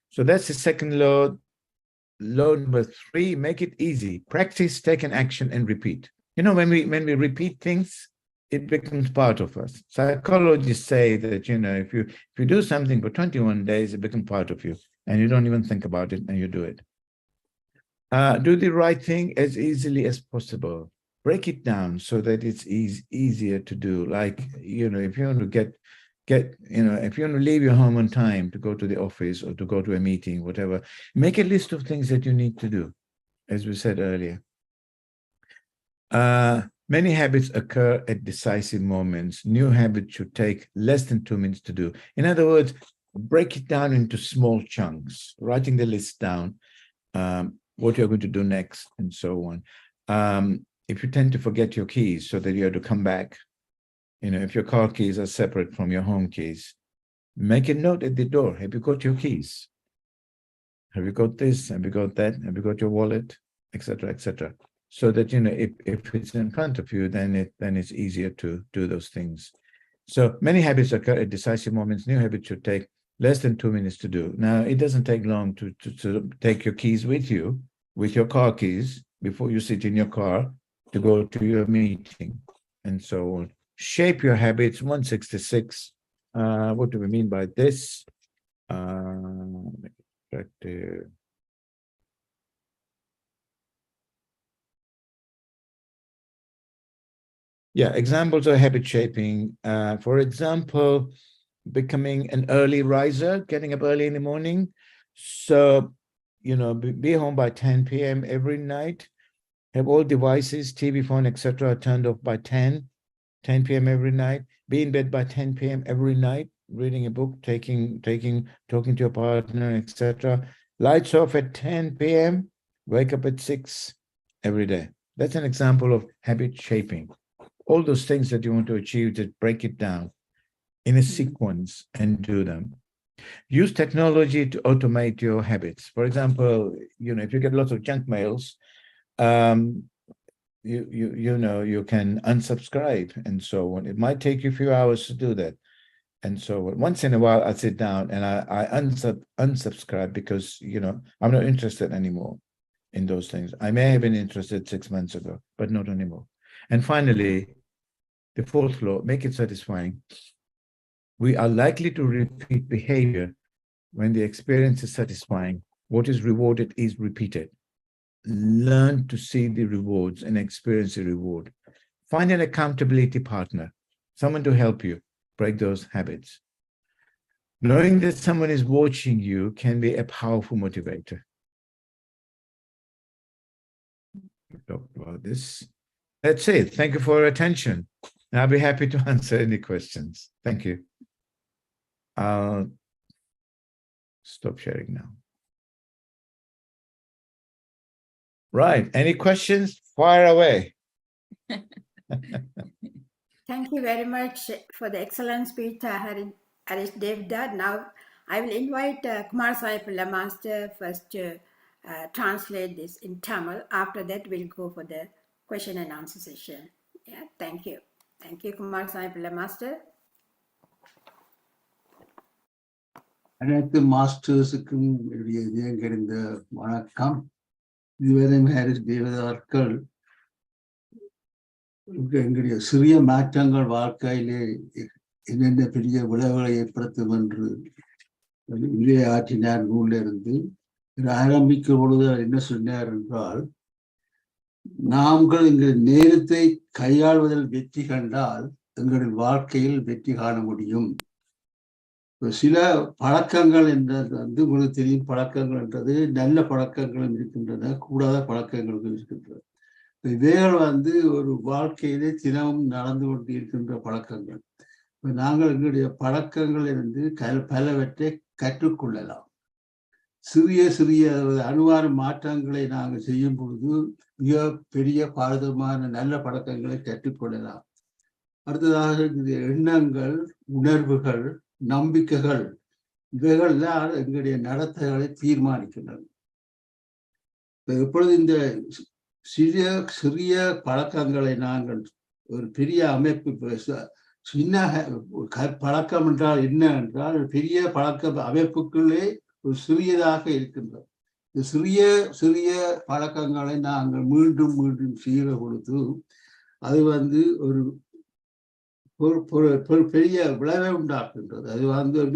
So that's the second law. Law number 3, make it easy. Practice, take an action, and repeat. When we repeat things, it becomes part of us. Psychologists say that, if you do something for 21 days, it becomes part of you, and you don't even think about it, and you do it. Do the right thing as easily as possible. Break it down so that it's easier to do. Like, if you want to if you want to leave your home on time to go to the office or to go to a meeting, whatever, make a list of things that you need to do, as we said earlier. Many habits occur at decisive moments. New habits should take less than 2 minutes to do. In other words, break it down into small chunks, writing the list down, what you're going to do next, and so on. If you tend to forget your keys so that you have to come back, if your car keys are separate from your home keys, make a note at the door. Have you got your keys? Have you got this? Have you got that? Have you got your wallet? Etc., etc. So that, if it's in front of you, then it's easier to do those things. So many habits occur at decisive moments. New habits should take less than 2 minutes to do. Now, it doesn't take long to take your keys with you, with your car keys, before you sit in your car to go to your meeting, and so on. Shape your habits. 166. What do we mean by this? Yeah, examples of habit shaping. For example, becoming an early riser, getting up early in the morning. So, be home by 10 p.m. every night. Have all devices, TV, phone, etc. turned off by 10 p.m. every night. Be in bed by 10 p.m. every night, reading a book, talking to your partner, etc. Lights off at 10 p.m. Wake up at 6 every day. That's an example of habit shaping. All those things that you want to achieve, just break it down in a sequence and do them. Use technology to automate your habits. For example, if you get lots of junk mails, you can unsubscribe and so on. It might take you a few hours to do that. And so once in a while, I sit down and I unsubscribe because, I'm not interested anymore in those things. I may have been interested 6 months ago, but not anymore. And finally, the fourth law, make it satisfying. We are likely to repeat behavior when the experience is satisfying. What is rewarded is repeated. Learn to see the rewards and experience the reward. Find an accountability partner, someone to help you break those habits. Knowing that someone is watching you can be a powerful motivator. We talked about this. That's it. Thank you for your attention. And I'll be happy to answer any questions. Thank you. I'll stop sharing now. Right. Any questions? Fire away. Thank you very much for the excellent speech, Harish Devda. Now, I will invite Kumar Sahib Master first to translate this in Tamil. After that, we'll go for the question and answer session. Yeah, thank you. Thank you, Kumar Sahib Master. அனைத்து மாஸ்டர்ஸுக்கும் என்னுடைய இதயங்கறிந்த வணக்கம். இதுவரை Harris தேவதார்கள் எங்களுடைய சிறிய மாற்றங்கள் வாழ்க்கையிலே என்னென்ன பெரிய விளைவுகளை ஏற்படுத்தும் என்று ஆற்றினார் நூலிலிருந்து. ஆரம்பிக்கும் பொழுது என்ன சொன்னார் என்றால், நாங்கள் எங்கள் நேரத்தை கையாள்வதில் வெற்றி கண்டால் எங்களின் வாழ்க்கையில் வெற்றி காண முடியும். சில பழக்கங்கள் என்றது உங்களுக்கு தெரியும், பழக்கங்கள் என்றது நல்ல பழக்கங்களும் இருக்கின்றன, கூடாத பழக்கங்களும் இருக்கின்றன. இவைகள் ஒரு வாழ்க்கையிலே தினமும் நடந்து கொண்டு இருக்கின்ற பழக்கங்கள். நாங்கள் எங்களுடைய பழக்கங்களிலிருந்து பலவற்றை கற்றுக்கொள்ளலாம். சிறிய சிறிய அணுவான மாற்றங்களை நாங்கள் செய்யும் பொழுது மிக பெரிய பாரதமான நல்ல பழக்கங்களை கற்றுக்கொள்ளலாம். அடுத்ததாக எண்ணங்கள், உணர்வுகள், நம்பிக்கைகள், இவைகள்தான் எங்களுடைய நடத்தைகளை தீர்மானிக்கின்றன. எப்பொழுது இந்த சிறிய சிறிய பழக்கங்களை நாங்கள் ஒரு பெரிய அமைப்பு, சின்ன பழக்கம் என்றால் என்ன என்றால், பெரிய பழக்க அமைப்புக்குள்ளே ஒரு சிறியதாக இருக்கின்றது. இந்த சிறிய சிறிய பழக்கங்களை நாங்கள் மீண்டும் மீண்டும் செய்கிற பொழுது அது ஒரு பெரிய விளைவை உண்டாக்குகின்றது. அது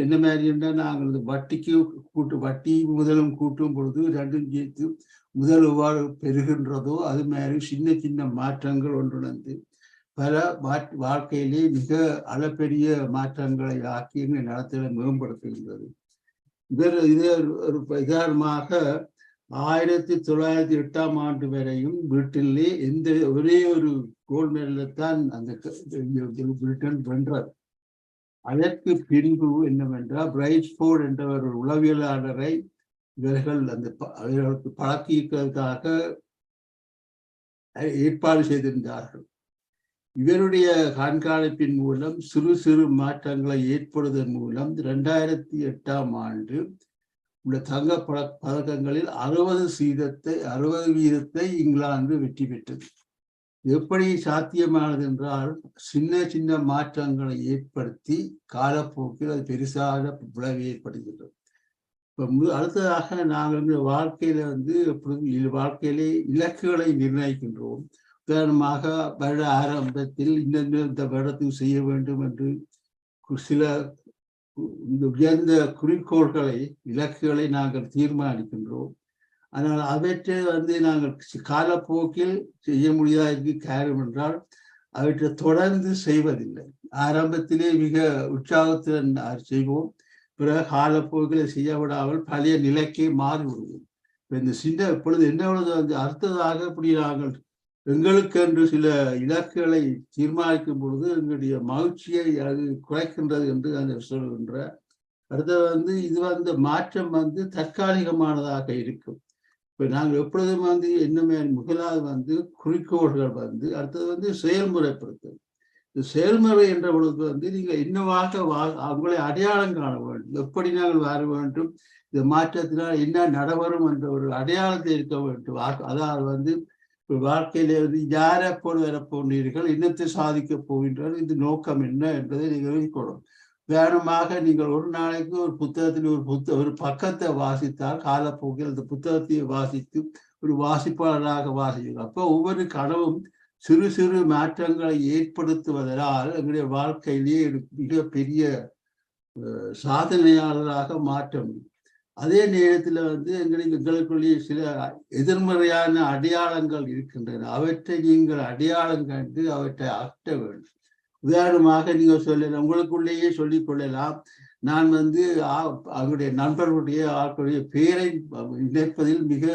என்ன மாதிரி என்றால், நாங்கள் வட்டி முதலும் கூட்டும் பொழுது ரெண்டும் சேர்த்து முதல் எவ்வாறு பெறுகின்றதோ அது மாதிரி சின்ன சின்ன மாற்றங்கள் ஒன்றுணர்ந்து பல வாழ்க்கையிலே மிக அளப்பெரிய மாற்றங்களை ஆக்கி எங்கள் நடத்தலை மேம்படுத்துகின்றது. இது ஒரு உதாரணமாக 1908ஆம் ஆண்டு வரையும் பிரிட்டனிலே ஒரே ஒரு கோல்ட் மெடலைத்தான் அந்த பிரிட்டன் வென்றார். அதற்கு பின்பு என்னவென்றால், பிரைட்ஃபோர்ட் என்ற ஒரு உளவியலாளரை இவர்கள் அவர்களுக்கு பழக்கிக்கிறதுக்காக ஏற்பாடு செய்திருந்தார்கள். இவருடைய கண்காணிப்பின் மூலம் சிறு சிறு மாற்றங்களை ஏற்படுவதன் மூலம் 2008ஆம் ஆண்டு உள்ள தங்க பதக்கங்களில் 60% இங்கிலாந்து வெற்றி பெற்றது. எப்படி சாத்தியமானது என்றால், சின்ன சின்ன மாற்றங்களை ஏற்படுத்தி காலப்போக்கில் அது பெருசாக விளைவை ஏற்படுகின்றது. அடுத்ததாக நாங்கள் வாழ்க்கையில வாழ்க்கையிலே இலக்குகளை நிர்ணயிக்கின்றோம். உதாரணமாக வருட ஆரம்பத்தில் இந்த வருடத்தில் செய்ய வேண்டும் என்று சில உயர்ந்த குறிக்கோள்களை, இலக்குகளை நாங்கள் தீர்மானிக்கின்றோம். ஆனால் அவற்றை நாங்கள் காலப்போக்கில் செய்ய முடியாததற்கு காரணம் என்றால், அவற்றை தொடர்ந்து செய்வதில்லை. ஆரம்பத்திலே மிக உற்சாகத்துடன் செய்வோம், பிறகு காலப்போக்கில் செய்ய விடாமல் பழைய நிலைக்கே மாறிவிடுவோம். இந்த இப்பொழுது என்ன அடுத்ததாக இப்படி நாங்கள் எங்களுக்கு என்று சில இலக்குகளை தீர்மானிக்கும் பொழுது எங்களுடைய மகிழ்ச்சியை அது குறைக்கின்றது என்று அந்த சொல்கின்ற. அடுத்தது இது மாற்றம் தற்காலிகமானதாக இருக்கும். இப்ப நாங்கள் எப்பொழுதும் என்ன முதலாவது குறிக்கோள்கள் அடுத்தது செயல்முறைப்படுத்தும். இந்த செயல்முறை என்ற பொழுது வந்து நீங்க இன்னவாக அவங்களை அடையாளம் காண வேண்டும். எப்படி நாங்கள் வர வேண்டும், இந்த மாற்றத்தினால் என்ன நடவரும் என்ற ஒரு அடையாளத்தை இருக்க வேண்டும். அதாவது வந்து வாழ்க்கையில வந்து யாரை போல் வரப்போகிறீர்கள், என்னத்தை சாதிக்க போகின்றார், இந்த நோக்கம் என்ன என்பதை நீங்கள் இருக்கணும். உதாரணமாக நீங்கள் ஒரு நாளைக்கு ஒரு புத்தகத்தில் ஒரு பக்கத்தை வாசித்தால் காலப்போக்கில் அந்த புத்தகத்தை வாசித்து ஒரு வாசிப்பாளராக வாசிக்கிறோம். அப்போ ஒவ்வொரு கனவும் சிறு சிறு மாற்றங்களை ஏற்படுத்துவதனால் எங்களுடைய வாழ்க்கையிலேயே மிகப்பெரிய சாதனையாளராக மாற்ற முடியும். அதே நேரத்தில் வந்து எங்களுக்குள்ளேயே சில எதிர்மறையான அடையாளங்கள் இருக்கின்றன. அவற்றை நீங்கள் அடையாளம் கண்டு அவற்றை அகற்ற வேண்டும். உதாரணமாக நீங்கள் சொல்லலாம், உங்களுக்குள்ளேயே சொல்லிக் கொள்ளலாம், நான் வந்து அவருடைய நண்பர்களுடைய ஆட்களுடைய பெயரை நினைப்பதில் மிக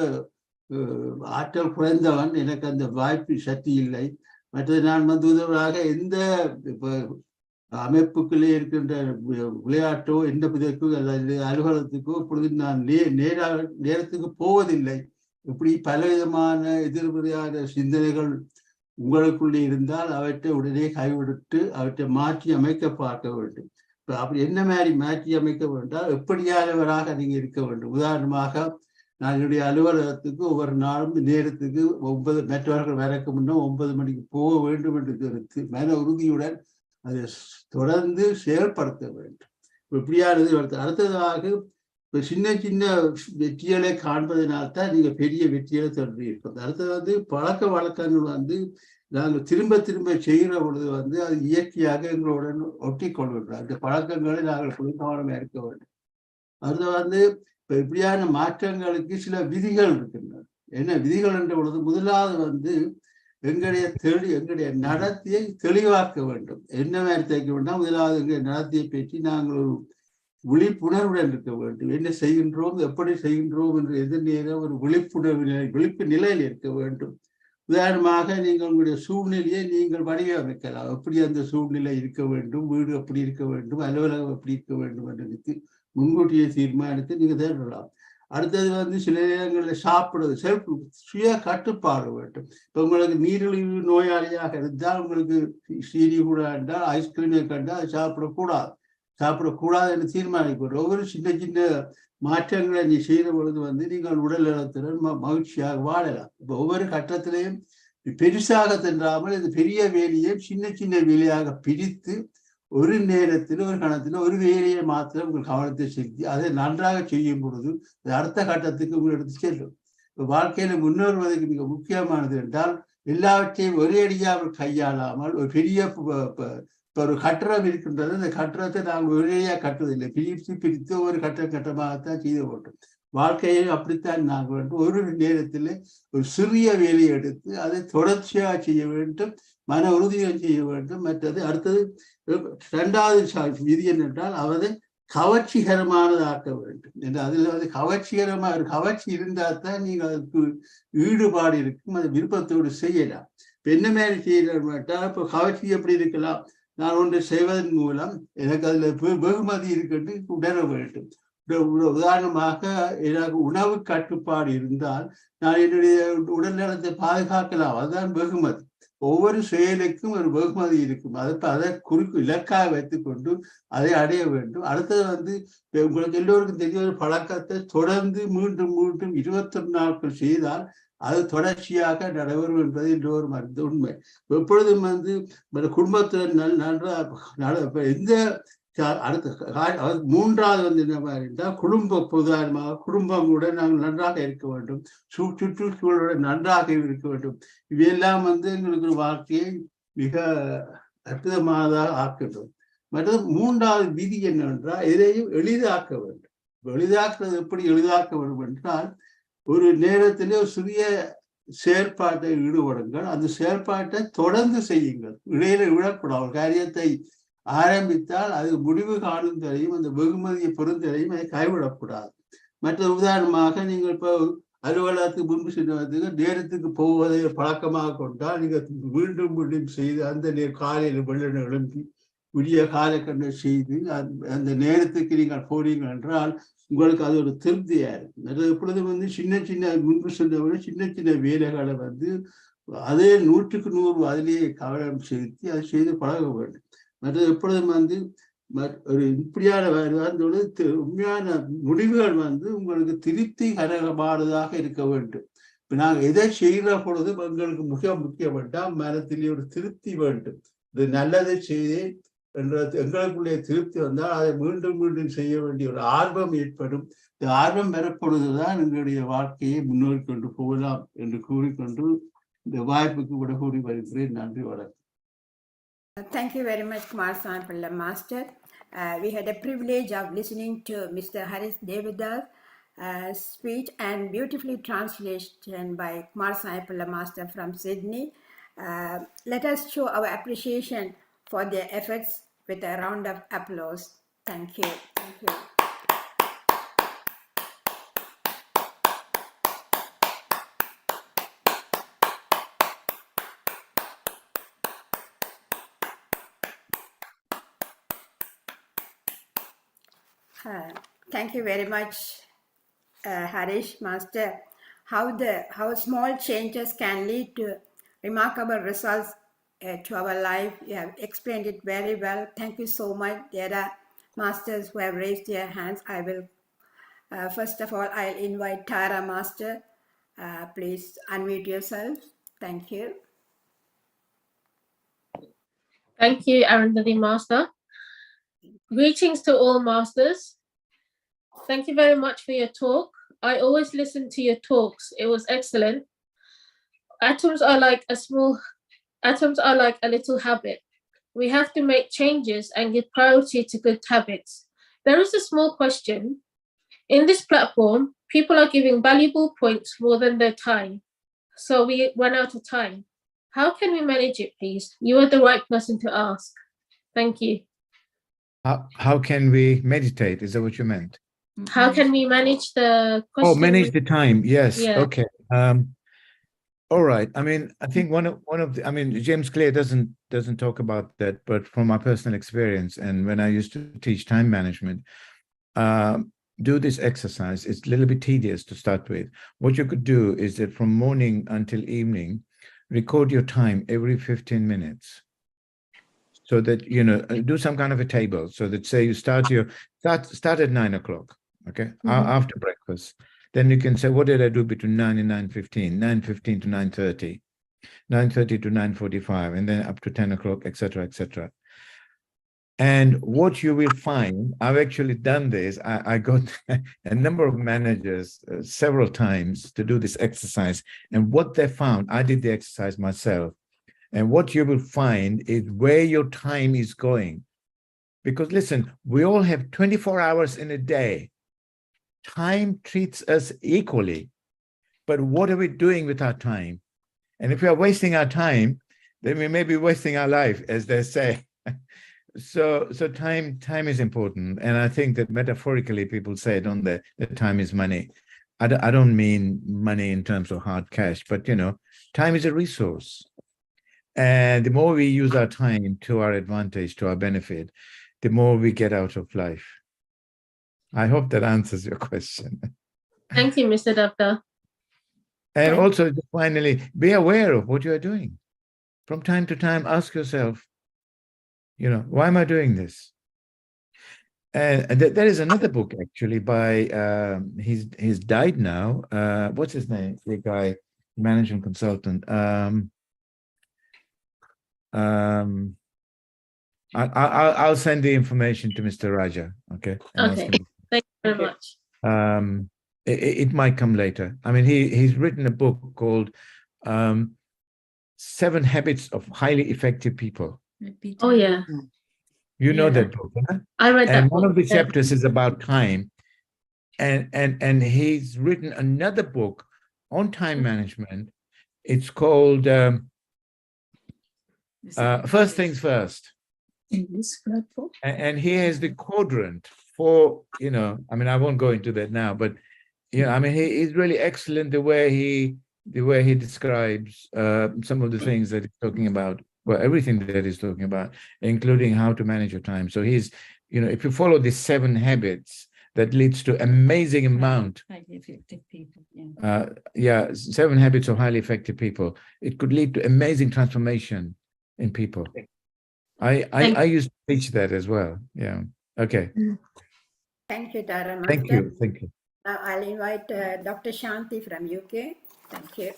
ஆற்றல் குறைந்தவன், எனக்கு அந்த வாய்ப்பு சக்தி இல்லை. மற்றது நான் வந்து உதவியாக எந்த அமைப்புக்குள்ளே இருக்கின்ற விளையாட்டோ எந்த இதற்கோ அல்லது அலுவலகத்துக்கோ இப்பொழுது நான் நேரத்துக்கு போவதில்லை. இப்படி பலவிதமான எதிர்மறையான சிந்தனைகள் உங்களுக்குள்ளே இருந்தால் அவற்றை உடனே கைவிட்டு அவற்றை மாற்றி அமைக்க பார்க்க வேண்டும். அப்படி என்ன மாதிரி மாற்றி அமைக்க வேண்டால் எப்படியானவராக நீங்க இருக்க வேண்டும். உதாரணமாக நான் என்னுடைய அலுவலகத்துக்கு ஒவ்வொரு நாளும் நேரத்துக்கு 9 மற்றவர்கள் வரக்கு முன்னே 9 மணிக்கு போக வேண்டும் என்று தெரிவித்து மன உறுதியுடன் அதை தொடர்ந்து செயல்படுத்த வேண்டும். இப்படியானது அடுத்ததாக சின்ன சின்ன வெற்றிகளை காண்பதனால்தான் நீங்க பெரிய வெற்றிகளை தொடர்ந்து அடுத்தது வந்து பழக்க வழக்கங்கள் வந்து நாங்கள் திரும்ப திரும்ப செய்கிற பொழுது வந்து அது இயற்கையாக எங்களுடன் ஒட்டி கொள்கின்றோம். அந்த பழக்கங்களை நாங்கள் கவனமாக இருக்க வேண்டும். அடுத்த வந்து இப்ப இப்படியான மாற்றங்களுக்கு சில விதிகள் இருக்கின்றன. என்ன விதிகள் என்ற பொழுது முதலாவது வந்து எங்களுடைய நடத்தையை தெளிவாக்க வேண்டும். என்ன மாதிரி தைக்க வேண்டாம், முதலாவது எங்களுடைய நடத்தையை பற்றி நாங்கள் ஒரு விழிப்புணர்வுடன் இருக்க வேண்டும். என்ன செய்கின்றோம், எப்படி செய்கின்றோம் என்று எதிர்நேரம் ஒரு விழிப்பு நிலையில் இருக்க வேண்டும். உதாரணமாக நீங்கள் உங்களுடைய சூழ்நிலையை நீங்கள் வடிவமைக்கலாம். எப்படி அந்த சூழ்நிலை இருக்க வேண்டும், வீடு எப்படி இருக்க வேண்டும், அலுவலகம் எப்படி இருக்க வேண்டும் என்று முன்கூட்டியே தீர்மானித்து நீங்க தேடலாம். அடுத்தது வந்து சில நேரங்களில் சாப்பிடுறது சுய கட்டுப்பாடு வேண்டும். இப்போ உங்களுக்கு நீரிழிவு நோயாளியாக இருந்தால் உங்களுக்கு சீனி கூட என்றால் ஐஸ்கிரீமை கண்டால் அதை சாப்பிடக்கூடாது என்று தீர்மானிக்க. ஒவ்வொரு சின்ன சின்ன மாற்றங்களை நீ செய்த பொழுது வந்து நீங்கள் உடல் நலத்துடன் மகிழ்ச்சியாக வாழலாம். இப்போ ஒவ்வொரு கட்டத்திலையும் பெருசாக தின்றாமல் இந்த பெரிய வேலையை சின்ன சின்ன வேலையாக பிரித்து ஒரு நேரத்தில் ஒரு கணத்தில் ஒரு வேலையை மாத்திரம் உங்கள் கவனத்தை செலுத்தி அதை நன்றாக செய்யும் பொழுது அடுத்த கட்டத்துக்கு உங்கள் எடுத்து செல்லும். வாழ்க்கையில முன்னேறுவதற்கு மிக முக்கியமானது என்றால் எல்லாவற்றையும் ஒரே அடியாக கையாளாமல் ஒரு பெரிய ஒரு கட்டடம் இருக்கின்றது. அந்த கட்டடத்தை நாங்கள் ஒரேயாக கட்டுவதில்லை, பிரித்து ஒரு கட்டமாகத்தான் செய்து போட்டோம். வாழ்க்கையை அப்படித்தான் நாங்கள் வேண்டும். ஒரு நேரத்தில் ஒரு சிறிய வேலையை எடுத்து அதை தொடர்ச்சியாக செய்ய வேண்டும், மன உறுதியை செய்ய வேண்டும். மற்றது அடுத்தது 2வது விதி என்னென்றால் அவரை கவர்ச்சிகரமானதாக்க வேண்டும் என்று. அதில் வந்து கவர்ச்சி இருந்தால் தான் நீங்கள் அதுக்கு ஈடுபாடு இருக்கும், அது விருப்பத்தோடு செய்யலாம். இப்போ என்ன மாதிரி செய்யலாம் என்றால், இப்போ கவர்ச்சி எப்படி இருக்கலாம், நான் ஒன்று செய்வதன் மூலம் எனக்கு அதில் வெகுமதி இருக்குன்னு உணர வேண்டும். உதாரணமாக எனக்கு உணவு கட்டுப்பாடு இருந்தால் நான் என்னுடைய உடல் நலத்தை பாதுகாக்கலாம், அதுதான் வெகுமதி. ஒவ்வொரு செயலுக்கும் ஒரு வெகுமதி இருக்கும். அதை இலக்காக வைத்துக்கொண்டு அதை அடைய வேண்டும். அடுத்தது வந்து உங்களுக்கு எல்லோருக்கும் தெரிய ஒரு பழக்கத்தை தொடர்ந்து மீண்டும் 21 நாட்கள் செய்தால் அது தொடர்ச்சியாக நடைபெறும் என்பது இன்னொரு மருந்து உண்மை. எப்பொழுதும் வந்து குடும்பத்தில் நன்றாக எந்த அடுத்த 3வது வந்து என்ன மாதிரி இருந்தால் உதாரணமாக குடும்பங்களுடன் நாங்கள் நன்றாக இருக்க வேண்டும், சுற்றுச்சூழலுடன் நன்றாக இருக்க வேண்டும். இவையெல்லாம் வந்து எங்களுக்கு வாழ்க்கையை மிக அற்புதமானதாக ஆக்கின்றோம். மற்றது 3வது விதி என்னவென்றால் எதையும் எளிதாக்க வேண்டும். எளிதாக்குறது எப்படி எளிதாக்க வேண்டும் என்றால், ஒரு நேரத்திலே ஒரு சிறிய செயற்பாட்டை ஈடுபடுங்கள், அந்த செயற்பாட்டை தொடர்ந்து செய்யுங்கள், இடையில விடக்கூடாது. ஒரு காரியத்தை ஆரம்பித்தால் அது முடிவு காணும் தரையும் அந்த வெகுமதியை பொறுத்தரையும் அதை கைவிடக்கூடாது. மற்ற உதாரணமாக நீங்கள் இப்போ அலுவலகத்துக்கு முன்பு செல்வதற்கு நேரத்துக்கு போவதை பழக்கமாக கொண்டால் நீங்கள் மீண்டும் செய்து அந்த காலையில் வெள்ளன எழும்பி விடிய காலக்கண்ணை செய்து அந்த நேரத்துக்கு நீங்கள் போனீங்கள் என்றால் உங்களுக்கு அது ஒரு திருப்தியா இருக்கும். எப்பொழுதும் வந்து சின்ன சின்ன முன்பு சென்றவரை சின்ன சின்ன வேலைகளை வந்து அதே 100க்கு 100 அதிலேயே கவனம் செலுத்தி அதை செய்து பழக வேண்டும். மற்றது எப்பொழுதும் ஒரு இப்படியான உண்மையான முடிவுகள் உங்களுக்கு திருப்தி கரகமானதாக இருக்க வேண்டும். இப்ப நாங்கள் எதை செய்கிற பொழுது எங்களுக்கு மிக முக்கியப்பட்டால் மனத்திலே ஒரு திருப்தி வேண்டும். இது நல்லதை செய்தேன் என்ற எங்களுக்குள்ளே திருப்தி வந்தால் அதை மீண்டும் மீண்டும் செய்ய வேண்டிய ஒரு ஆர்வம் ஏற்படும். இந்த ஆர்வம் பெறப்பொழுதுதான் எங்களுடைய வாழ்க்கையை முன்னோக்கி கொண்டு போகலாம் என்று கூறிக்கொண்டு இந்த வாய்ப்புக்கு விட கூறி வருகிறேன். நன்றி, வணக்கம். Thank you very much, Kumaraswamy Pillai Master. We had a privilege of listening to Mr. Haris Devidas speech and beautifully translation by Kumaraswamy Pillai Master from Sydney. Let us show our appreciation for their efforts with a round of applause. Thank you. Thank you. Thank you very much, Harish Master. How small changes can lead to remarkable results to our life. You have explained it very well. Thank you so much. There are masters who have raised their hands. I will first of all I'll invite Tara Master. Please unmute yourself. Thank you. Thank you, Arundhati Master. Greetings to all masters. Thank you very much for your talk. I always listen to your talks. It was excellent. Atoms are like a little habit. We have to make changes and give priority to good habits. There is a small question. In this platform, people are giving valuable points more than their time. So we run out of time. How can we manage it, please? You are the right person to ask. Thank you. How can we meditate? Is that what you meant? How can we manage the question? Oh, manage the time. Yes. Yeah. Okay. All right. I mean, I think one of the, I mean, James Clear doesn't talk about that, but from my personal experience and when I used to teach time management, do this exercise. It's a little bit tedious to start with. What you could do is that from morning until evening, record your time every 15 minutes. So that, you know, do some kind of a table. So that say you start at 9 o'clock, okay, after breakfast. Then you can say, what did I do between 9 and 9:15, 9:15 to 9:30, 9:30 to 9:45, and then up to 10 o'clock, etc., etc. And what you will find, I've actually done this. I got a number of managers several times to do this exercise. And what they found, I did the exercise myself. And what you will find is where your time is going. Because listen, we all have 24 hours in a day. Time treats us equally. But what are we doing with our time? And if we are wasting our time, then we may be wasting our life, as they say. So time is important. And I think that metaphorically people say, don't they, that time is money. I don't mean money in terms of hard cash, but, you know, time is a resource. And the more we use our time to our advantage, to our benefit, the more we get out of life. I hope that answers your question. Thank you, Mr. Doctor. And also, finally, be aware of what you are doing. From time to time, ask yourself, you know, why am I doing this? And there is another book, actually, by, he's died now. What's his name? The guy, management consultant. I'll send the information to Mr. Raja, okay? Okay, thank you very much. It might come later. I mean, he's written a book called 7 Habits of Highly Effective People. Oh, yeah. You know that book, huh? I read that And book. one of the chapters is about time. And he's written another book on time management. It's called First Things First. In this platform? And he has the quadrant for, you know, I mean, I won't go into that now, but, you know, I mean, he's really excellent the way he describes some of the things that he's talking about, well, everything that he's talking about, including how to manage your time. So he's, you know, if you follow these 7 habits, that leads to amazing amount. Highly effective people. Yeah. 7 habits of highly effective people. It could lead to amazing transformation in people. I used to teach that as well. Yeah. Okay. Thank you, Tara Master. Thank you. Thank you. Now I'll invite Dr. Shanti from UK. Thank you.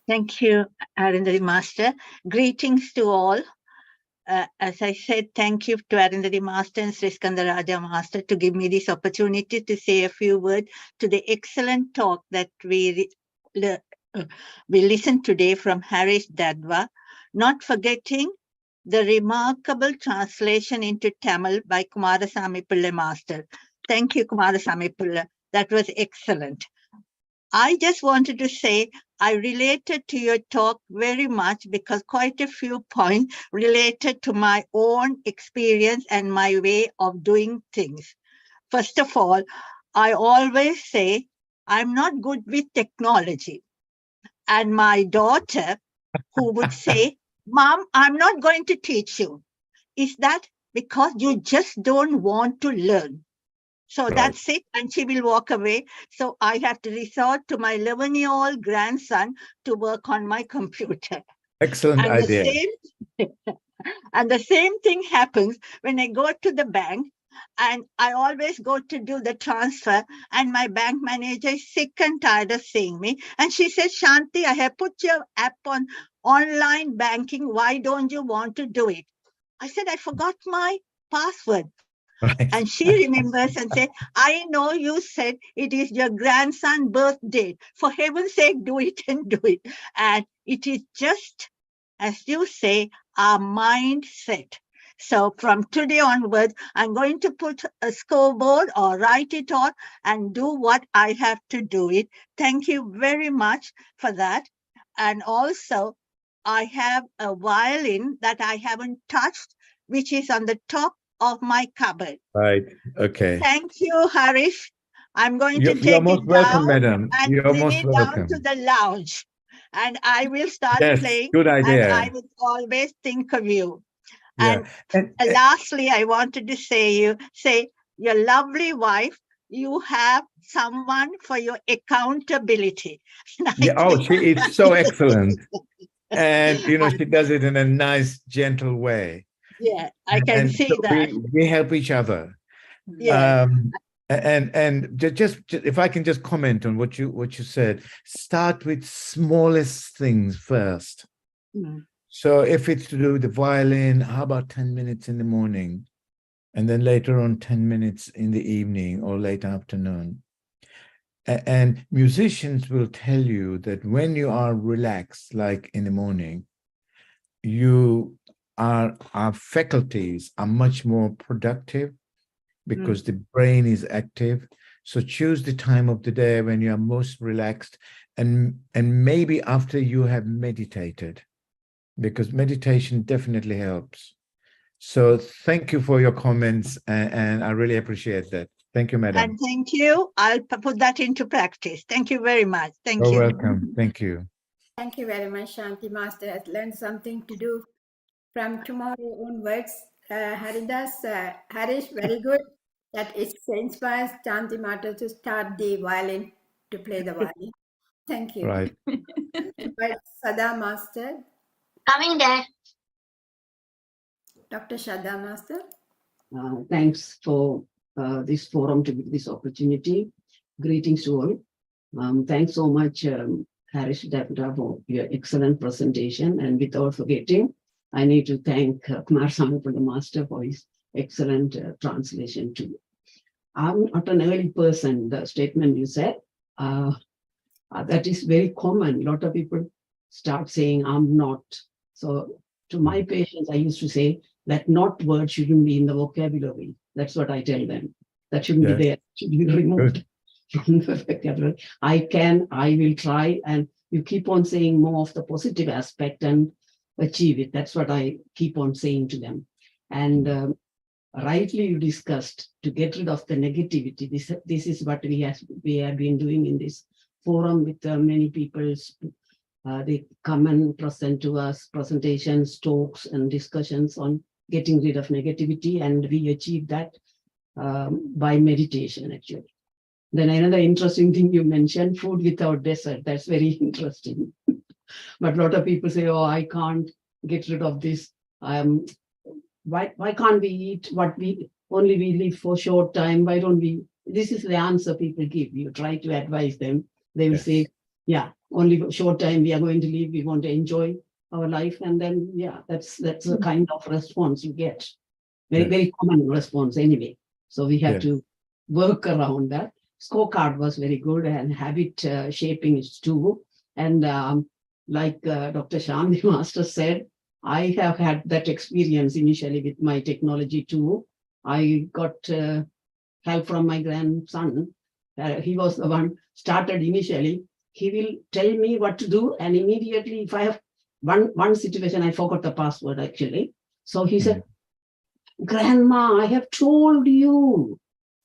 Thank you, Arundhati Master. Greetings to all. As I said, thank you to Arundhati Master and Sri Skandaraja Master to give me this opportunity to say a few words to the excellent talk that we listened today from Harish Dadwa, not forgetting the remarkable translation into Tamil by Kumarasamy Pillai Master. Thank you, Kumarasamy Pillai. That was excellent. I just wanted to say I related to your talk very much because quite a few points related to my own experience and my way of doing things. First of all, I always say I'm not good with technology. And my daughter, who would say, Mom, I'm not going to teach you. Is that because you just don't want to learn? So that's it, and she will walk away. So I have to resort to my 11-year-old grandson to work on my computer. Excellent idea. And the same thing happens when I go to the bank, and I always go to do the transfer, and my bank manager is sick and tired of seeing me. And she says, Shanti, I have put your app on online banking. Why don't you want to do it? I said, I forgot my password. Right. And she remembers and said, I know you said it is your grandson's birthday. For heaven's sake, do it and do it. And it is just, as you say, our mindset. So from today onwards, I'm going to put a scoreboard or write it on and do what I have to do it. Thank you very much for that. And also, I have a violin that I haven't touched, which is on the top of my cupboard. Right. Okay. Thank you, Harish. I'm going to take You're most it welcome, down madam. and You're bring most it welcome. down to the lounge. And I will start Yes, playing. good idea. And I will always think of you. Yeah. And lastly, I wanted to say your lovely wife, you have someone for your accountability. Yeah. Oh, she is so excellent. And, she does it in a nice, gentle way. Yeah, I can see so that. We help each other. Yeah. And just if I can just comment on what you said, start with smallest things first. Mm. So if it's to do with the violin, how about 10 minutes in the morning? And then later on 10 minutes in the evening or late afternoon. And musicians will tell you that when you are relaxed, like in the morning, our faculties are much more productive because the brain is active. So choose the time of the day when you are most relaxed, and maybe after you have meditated, because meditation definitely helps. So thank you for your comments, and I really appreciate that. Thank you, madam. And thank you. I'll put that into practice. Thank you very much. Thank You're you. welcome. Thank you. Thank you very much, Shanti Master has learned something to do from tomorrow onwards. Harish, very good. That it inspires Shanti Master to start the violin, to play the violin. Thank you. Right. But Sada Master. Coming there. Dr. Shada Master. Thanks for this forum, to give this opportunity. Greetings to all. Thanks so much, Harish Devda, for your excellent presentation. And without forgetting, I need to thank Kumarasamy Pita Master for his excellent translation too. I'm not an early person. The statement you said, that is very common. A lot of people start saying, I'm not. So to my patients, I used to say that not word shouldn't be in the vocabulary. That's what I tell them. That shouldn't be there. It should be removed from the vocabulary. I will try, and you keep on saying more of the positive aspect and achieve it. That's what I keep on saying to them. And rightly you discussed to get rid of the negativity. This is what we have been doing in this forum with many people. They come and present to us presentations, talks, and discussions on getting rid of negativity, and we achieve that by meditation, actually. Then another interesting thing you mentioned, food without dessert. That's very interesting. But a lot of people say, oh, I can't get rid of this. Why can't we eat what we live for short time? Why don't we? This is the answer people give. You try to advise them. They will say, yeah, only for short time we are going to live. We want to enjoy our life. And then, yeah, that's the kind of response you get. Very common response anyway. So we have to work around that. Scorecard was very good, and habit shaping is too. And like Dr. Shanti Master said, I have had that experience initially with my technology too. I got help from my grandson. He was the one started initially. He will tell me what to do, and immediately, if I have one situation, I forgot the password actually. So he said, Grandma, I have told you.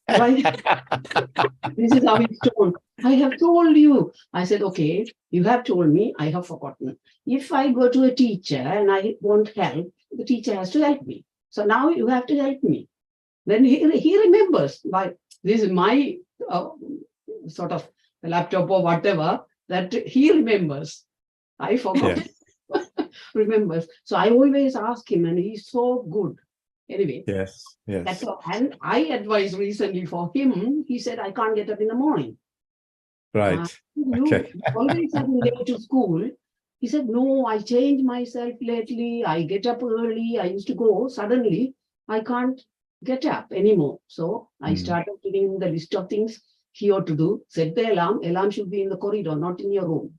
This is how it's told. I have told you. I said, okay, you have told me, I have forgotten. If I go to a teacher and I want help, the teacher has to help me. So now you have to help me. Then he remembers. Like, this is my sort of laptop or whatever, that he remembers. I forgot. Remembers. So I always ask him, and he's so good. Anyway, that's all. And I advised recently for him. He said, I can't get up in the morning. Right. You always have to go to school. He said, no, I changed myself lately. I get up early. I used to go. Suddenly, I can't get up anymore. So I started giving him the list of things he ought to do. Set the alarm. Alarm should be in the corridor, not in your room.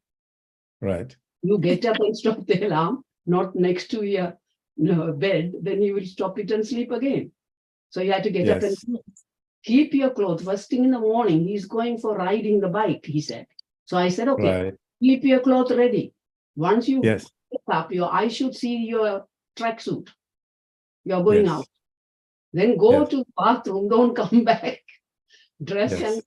Right. You get up and stop the alarm, not next to your bed, then you will stop it and sleep again. So you have to get up and keep your clothes. First thing in the morning, he's going for riding the bike, he said. So I said, okay, keep your clothes ready. Once you get up, your eyes should see your tracksuit. You're going out. Then go to the bathroom, don't come back. Dress and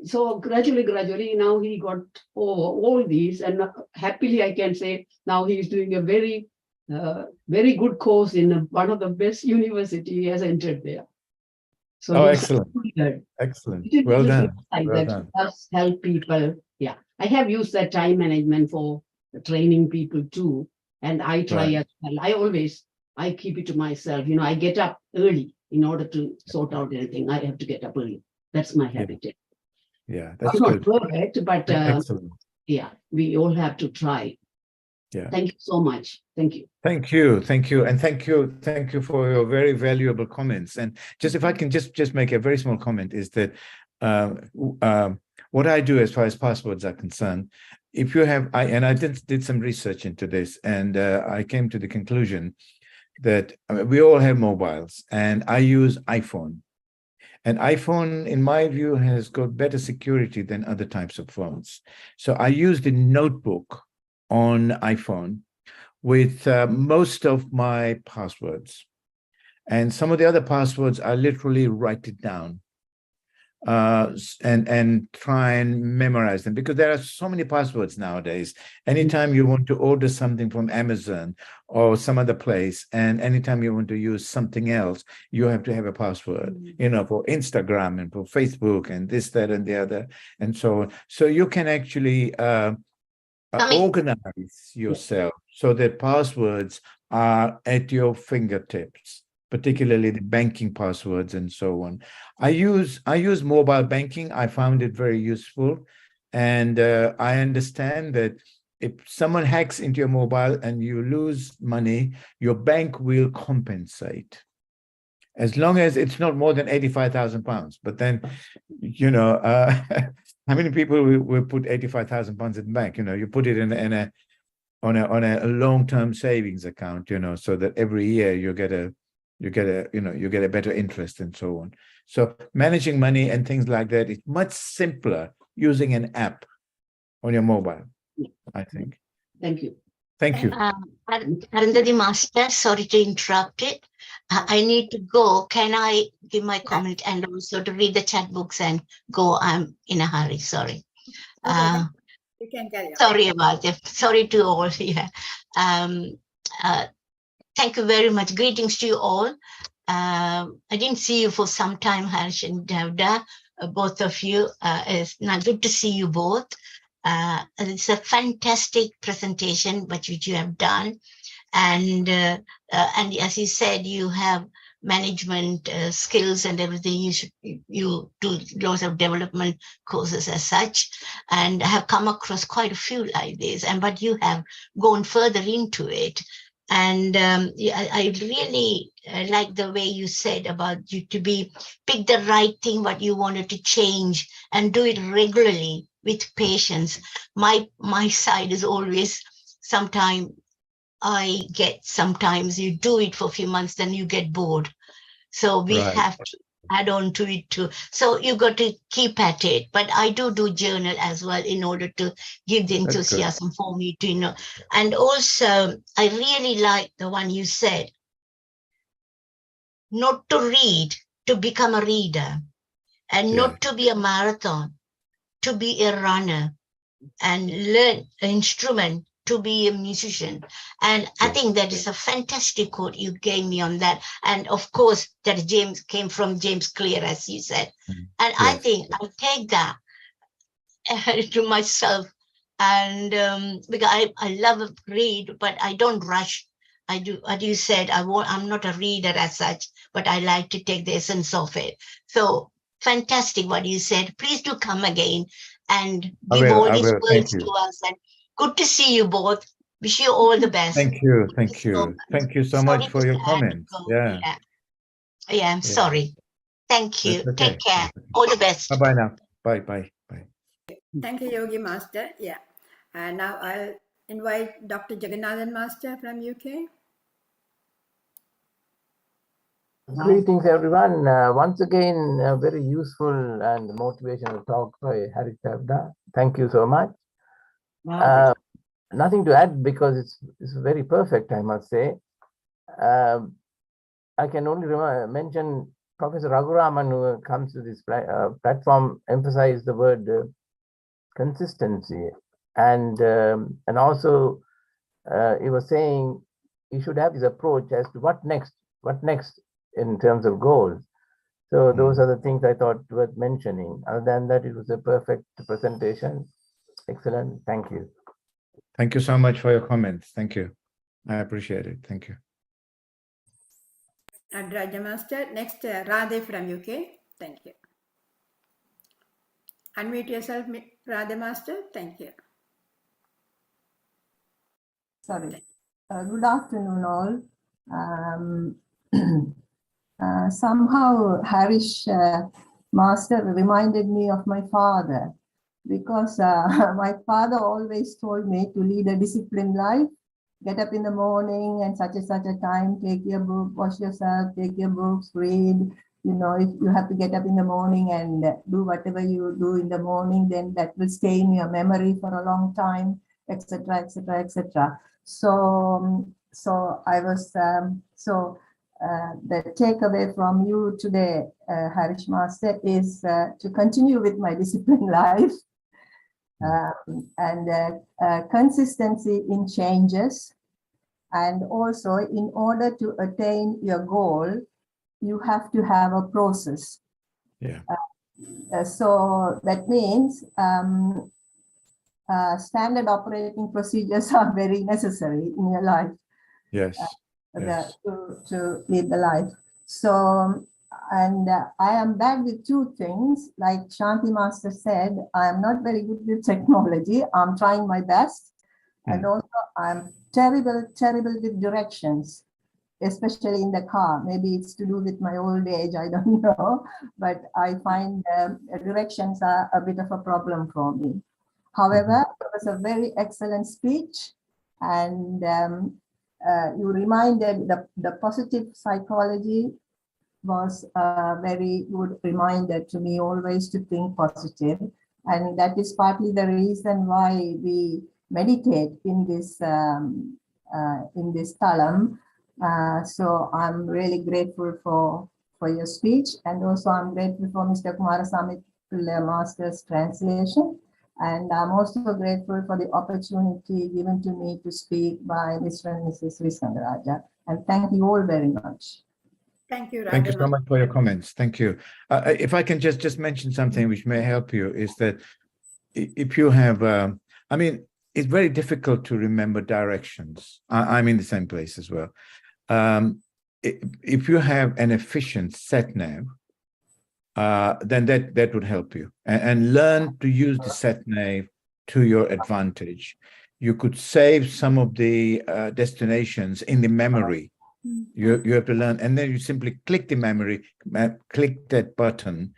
so gradually, now he got all these, and happily I can say now he is doing a very good course in one of the best university. He has entered there. So excellent. Excellent. Well done. That does help people. Yeah. I have used that time management for training people too. And I try as well. I keep it to myself. I get up early in order to sort out anything. I have to get up early. That's my habit. Yeah, that's not good. Perfect, but excellent. Yeah, we all have to try. Yeah. Thank you so much. Thank you. Thank you. And thank you for your very valuable comments. And just if I can just make a very small comment, is that what I do as far as passwords are concerned, if you have, I did some research into this, and I came to the conclusion that we all have mobiles, and I use iPhone. And iPhone, in my view, has got better security than other types of phones. So I use the notebook on iPhone with most of my passwords. And some of the other passwords, I literally write it down and try and memorize them, because there are so many passwords nowadays. Anytime you want to order something from Amazon or some other place, and anytime you want to use something else, you have to have a password, for Instagram and for Facebook and this, that, and the other, and so on. So you can actually organize yourself so that passwords are at your fingertips, particularly the banking passwords and so on. I use mobile banking. I found it very useful. And I understand that if someone hacks into your mobile and you lose money, your bank will compensate, as long as it's not more than 85,000 pounds. But then, how many people will put 85,000 pounds in the bank? You put it on a long-term savings account, so that every year you get a better interest and so on. So managing money and things like that is much simpler using an app on your mobile, I think. Thank you. Thank you. Arundhati Master, sorry to interrupt it. I need to go. Can I give my comment and also to read the chat books and go? I'm in a hurry, sorry. You can carry on. Sorry about it. Sorry to all here. Thank you very much. Greetings to you all. I didn't see you for some time, Harish and Devda, both of you. It's not good to see you both. It's a fantastic presentation which you have done. And as you said, you have management skills and everything. You do lots of development courses as such, and I have come across quite a few like this. But you have gone further into it. And I really like the way you said about you to pick the right thing, what you wanted to change, and do it regularly with patience. My side is always sometimes you do it for a few months, then you get bored. So we have to add on to it too. So you got to keep at it. But I do journal as well in order to give the enthusiasm for me to know. And also, I really like the one you said, not to read, to become a reader, and not to be a marathon, to be a runner, and learn an instrument, to be a musician. And I think that is a fantastic quote you gave me on that. And of course, that came from James Clear, as you said. And I think I'll take that to myself. And because I love to read, but I don't rush. I do, as you said, I'm not a reader as such, but I like to take the essence of it. So fantastic what you said. Please do come again and give all these words to us. And good to see you both. Wish you all the best. Thank you. Thank you. Thank you so much for your comments. Yeah, I'm sorry. Thank you. Take care. All the best. Bye-bye now. Bye. Thank you, Yogi Master. Yeah. And now I'll invite Dr. Jagannathan Master from UK. Greetings, everyone. Once again, a very useful and motivational talk by Harish Devda. Thank you so much. Nothing to add because it's very perfect, I must say. I can only mention Professor Raghuraman, who comes to this platform, emphasized the word consistency, and also he was saying he should have his approach as to what next in terms of goals. So those are the things I thought worth mentioning. Other than that, it was a perfect presentation. Excellent. Thank you. Thank you so much for your comments. Thank you. I appreciate it. Thank you. And Raja Master. Next, Radhe from UK. Thank you. Unmute yourself, Radhe Master. Thank you. Sorry. Good afternoon, all. Somehow Harish Master reminded me of my father, because my father always told me to lead a disciplined life, get up in the morning and such a time, take your book, wash yourself, take your books, read. You know, if you have to get up in the morning and do whatever you do in the morning, then that will stay in your memory for a long time, etc., etc., etc. So I was the takeaway from you today, Harish Master, is to continue with my disciplined life and consistency in changes. And also, in order to attain your goal, you have to have a process. So that means standard operating procedures are very necessary in your life. To lead the life. So, and I am bad with two things. Like Shanti Master said, I am not very good with technology. I'm trying my best. And also I'm terrible with directions, especially in the car. Maybe it's to do with my old age, I don't know. But I find directions are a bit of a problem for me. However, it was a very excellent speech. And you reminded the positive psychology was a very good reminder to me always to think positive. And that is partly the reason why we meditate in this talam. So I'm really grateful for your speech. And also I'm grateful for Mr. Kumarasamy Master's translation. And I'm also grateful for the opportunity given to me to speak by Mr. and Mrs. Visangaraja. And thank you all very much. Thank you, Thank you Raja. so much for your comments. Thank you. If I can just mention something which may help you, is that if you have, I mean, it's very difficult to remember directions. I'm in the same place as well. If you have an efficient sat nav, then that would help you, and learn to use the sat nav to your advantage. You could save some of the destinations in the memory. You have to learn, and then you simply click the memory, click that button,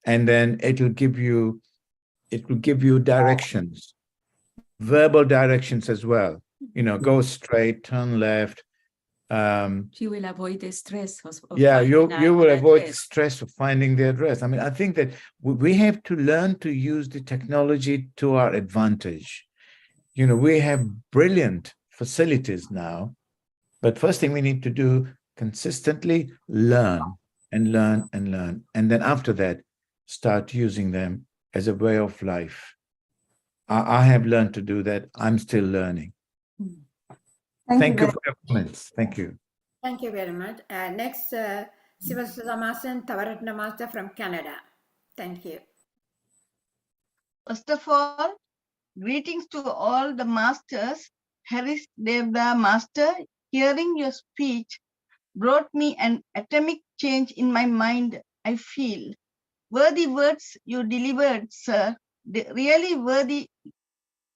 and then it will give you directions, verbal directions as well. You know, go straight, turn left. You will avoid the stress of you will avoid the address. stress of finding the address. I mean, I think that we have to learn to use the technology to our advantage. You know, we have brilliant facilities now, but first thing we need to do, consistently learn and learn and learn. And then after that, start using them as a way of life. I have learned to do that. I'm still learning. Thank you for your comments. Thank you. Thank you very much. Next, Sivasamasan Tavaratna Master from Canada. Thank you. First of all, greetings to all the masters. Harish Devda Master, hearing your speech brought me an atomic change in my mind, I feel. Worthy words you delivered, sir, really worthy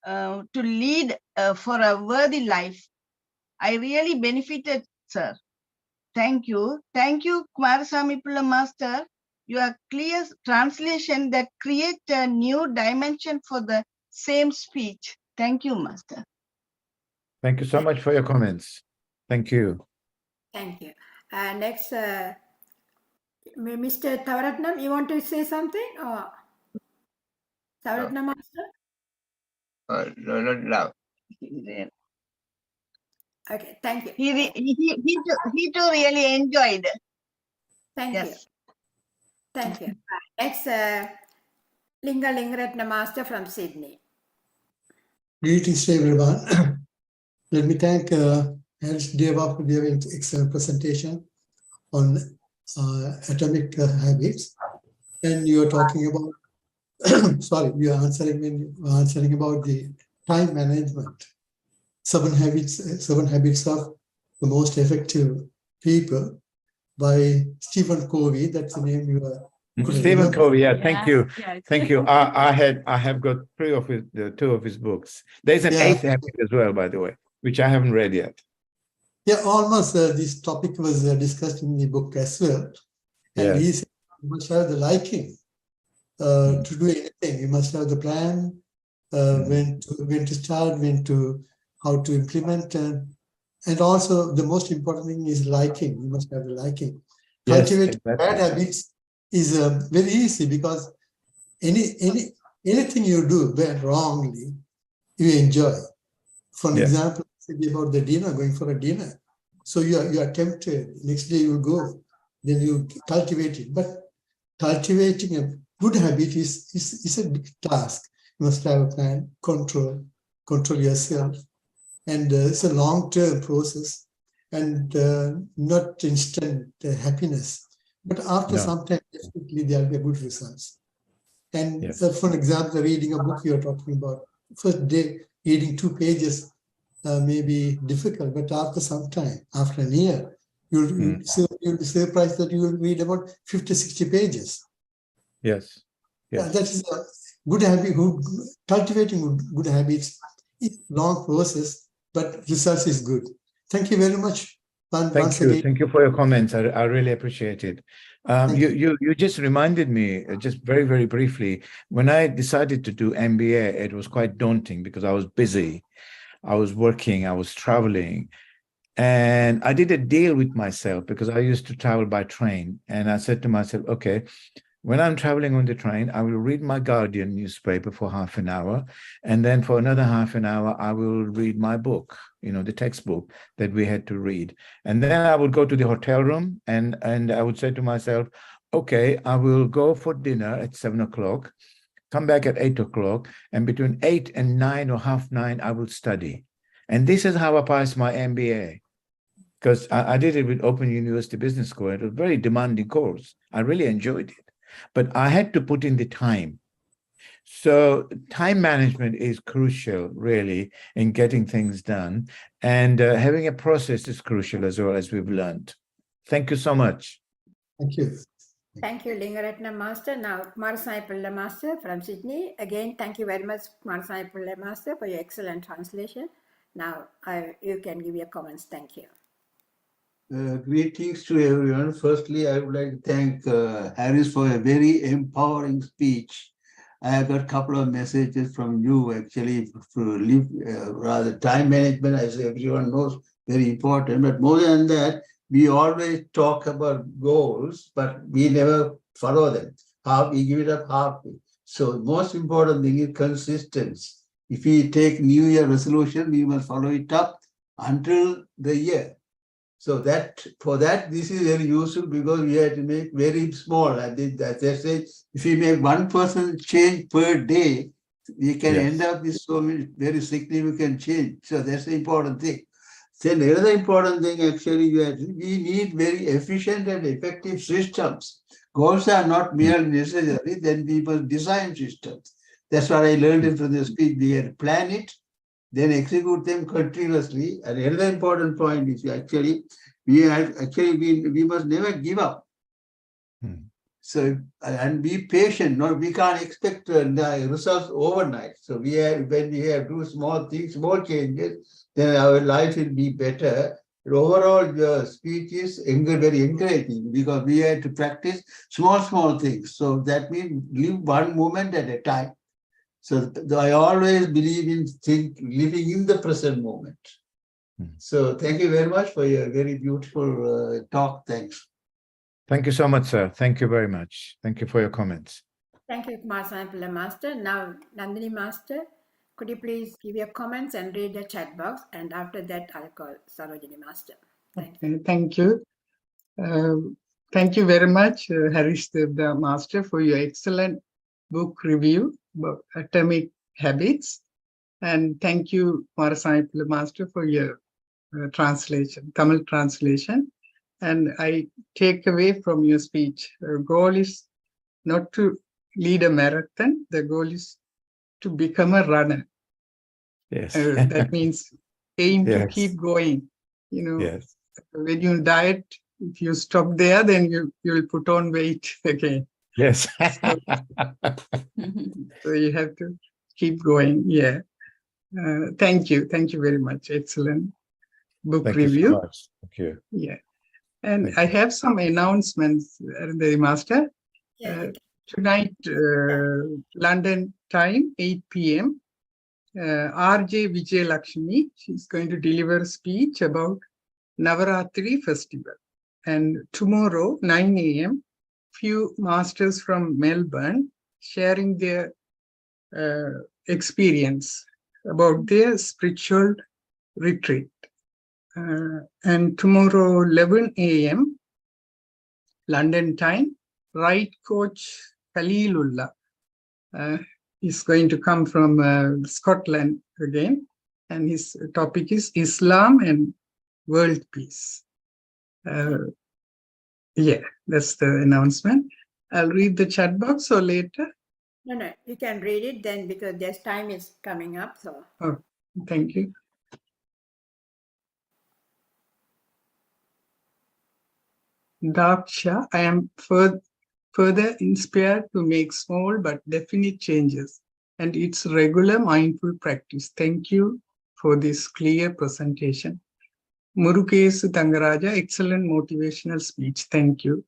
to lead for a worthy life. I really benefited, sir. Thank you. Thank you, Kumarasamy Pilla Master. Your clear translation that create a new dimension for the same speech. Thank you, Master. Thank you so much for your comments. Thank you. Thank you. Next, Mr. Tavaratnam, you want to say something? Or Tavaratnam Master? No. Okay, thank you. He too really enjoyed. Thank you. Thank you. Next, Linga Lingaratna Master from Sydney. Greetings to everyone. Let me thank Harish Deva for giving excellent presentation on atomic habits. And you are talking about, sorry, you are answering about the time management. 7 habits of the most effective people by Stephen Covey. That's the name you are. Stephen Covey, yeah, thank you. Thank you. I have got 2 of his books. There's an 8th habit as well, by the way, which I haven't read yet. Yeah, almost this topic was discussed in the book as well. And he said you must have the liking to do anything. You must have the plan, when to start, how to implement, and also the most important thing is liking. You must have the liking. Cultivating bad habits is very easy because anything you do wrongly, you enjoy. For example, about the dinner, going for a dinner. So you are tempted. Next day you go, then you cultivate it. But cultivating a good habit is a big task. You must have a plan, control yourself. And it's a long-term process and not instant happiness. But after some time, definitely there will be good results. And for example, reading a book you're talking about, first day, reading 2 pages may be difficult, but after some time, after a year, you'll be surprised that you will read about 50, 60 pages. Yes. That is a good habit. Cultivating good habits is a long process, but results is good. Thank you very much. Thank you. Thank you for your comments. I really appreciate it. You just reminded me, just very, very briefly, when I decided to do MBA, it was quite daunting because I was busy. I was working, I was traveling. And I did a deal with myself because I used to travel by train. And I said to myself, okay, when I'm traveling on the train, I will read my Guardian newspaper for half an hour. And then for another half an hour, I will read my book, the textbook that we had to read. And then I would go to the hotel room and I would say to myself, okay, I will go for dinner at 7 o'clock, come back at 8 o'clock, and between 8 and 9 or half 9, I will study. And this is how I passed my MBA. because I did it with Open University Business School. It was a very demanding course. I really enjoyed it, but I had to put in the time. So time management is crucial, really, in getting things done. And having a process is crucial as well, as we've learned. Thank you so much. Thank you. Thank you, Lingaratna Master. Now, Kumaraswamy Pillai Master from Sydney. Again, thank you very much, Kumaraswamy Pillai Master, for your excellent translation. Now, you can give your comments. Thank you. Greetings to everyone. Firstly, I would like to thank Harris for a very empowering speech. I have got a couple of messages from you, actually, for rather time management, as everyone knows, very important. But more than that, we always talk about goals, but we never follow them. We give it up halfway. So the most important thing is consistency. If we take New Year resolution, we must follow it up until the year. So for that, this is very useful because we have to make very small. As I say, if we make 1% change per day, we can end up with so many very significant change. So that's the important thing. Then another important thing, actually, we need very efficient and effective systems. Goals are not merely necessary, then we must design systems. That's what I learned from the speech. We had to plan it, then execute them continuously. And another important point is actually, we must never give up. So, and be patient. No, we can't expect results overnight. So when we have to do small things, small changes, then our life will be better. But overall, the speech is very encouraging because we have to practice small things. So that means live one moment at a time. So I always believe in living in the present moment. So thank you very much for your very beautiful talk. Thanks. Thank you so much, sir. Thank you very much. Thank you for your comments. Thank you, Kumaraswamy Pillai Master. Now, Nandini Master, could you please give your comments and read the chat box? And after that, I'll call Sarojini Master. Thank you. Thank you. Thank you very much, Harish Devda Master, for your excellent book review about atomic habits. And thank you, Kumaraswamy Pillai Master, for your translation, Tamil translation. And I take away from your speech, the goal is not to lead a marathon. The goal is to become a runner. Yes. That means aim to keep going. You know, when you diet, if you stop there, then you will put on weight again. Yes. So you have to keep going. Yeah. Thank you. Thank you very much. Excellent book review. You so much. Thank you. Yeah. And I have some announcements, the Master. Tonight, London time, 8 p.m., R.J. Vijay Lakshmi, she's going to deliver a speech about Navaratri festival. And tomorrow, 9 a.m., few masters from Melbourne sharing their experience about their spiritual retreat. And tomorrow, 11 a.m., London time, Right Coach Khalilullah is going to come from Scotland again. And his topic is Islam and World Peace. Yeah, that's the announcement. I'll read the chat box or later. No, you can read it then because there's time is coming up. So. Oh, thank you. Daksha, I am further inspired to make small but definite changes, and it's regular mindful practice. Thank you for this clear presentation. Murukesu Tangaraja, excellent motivational speech. Thank you.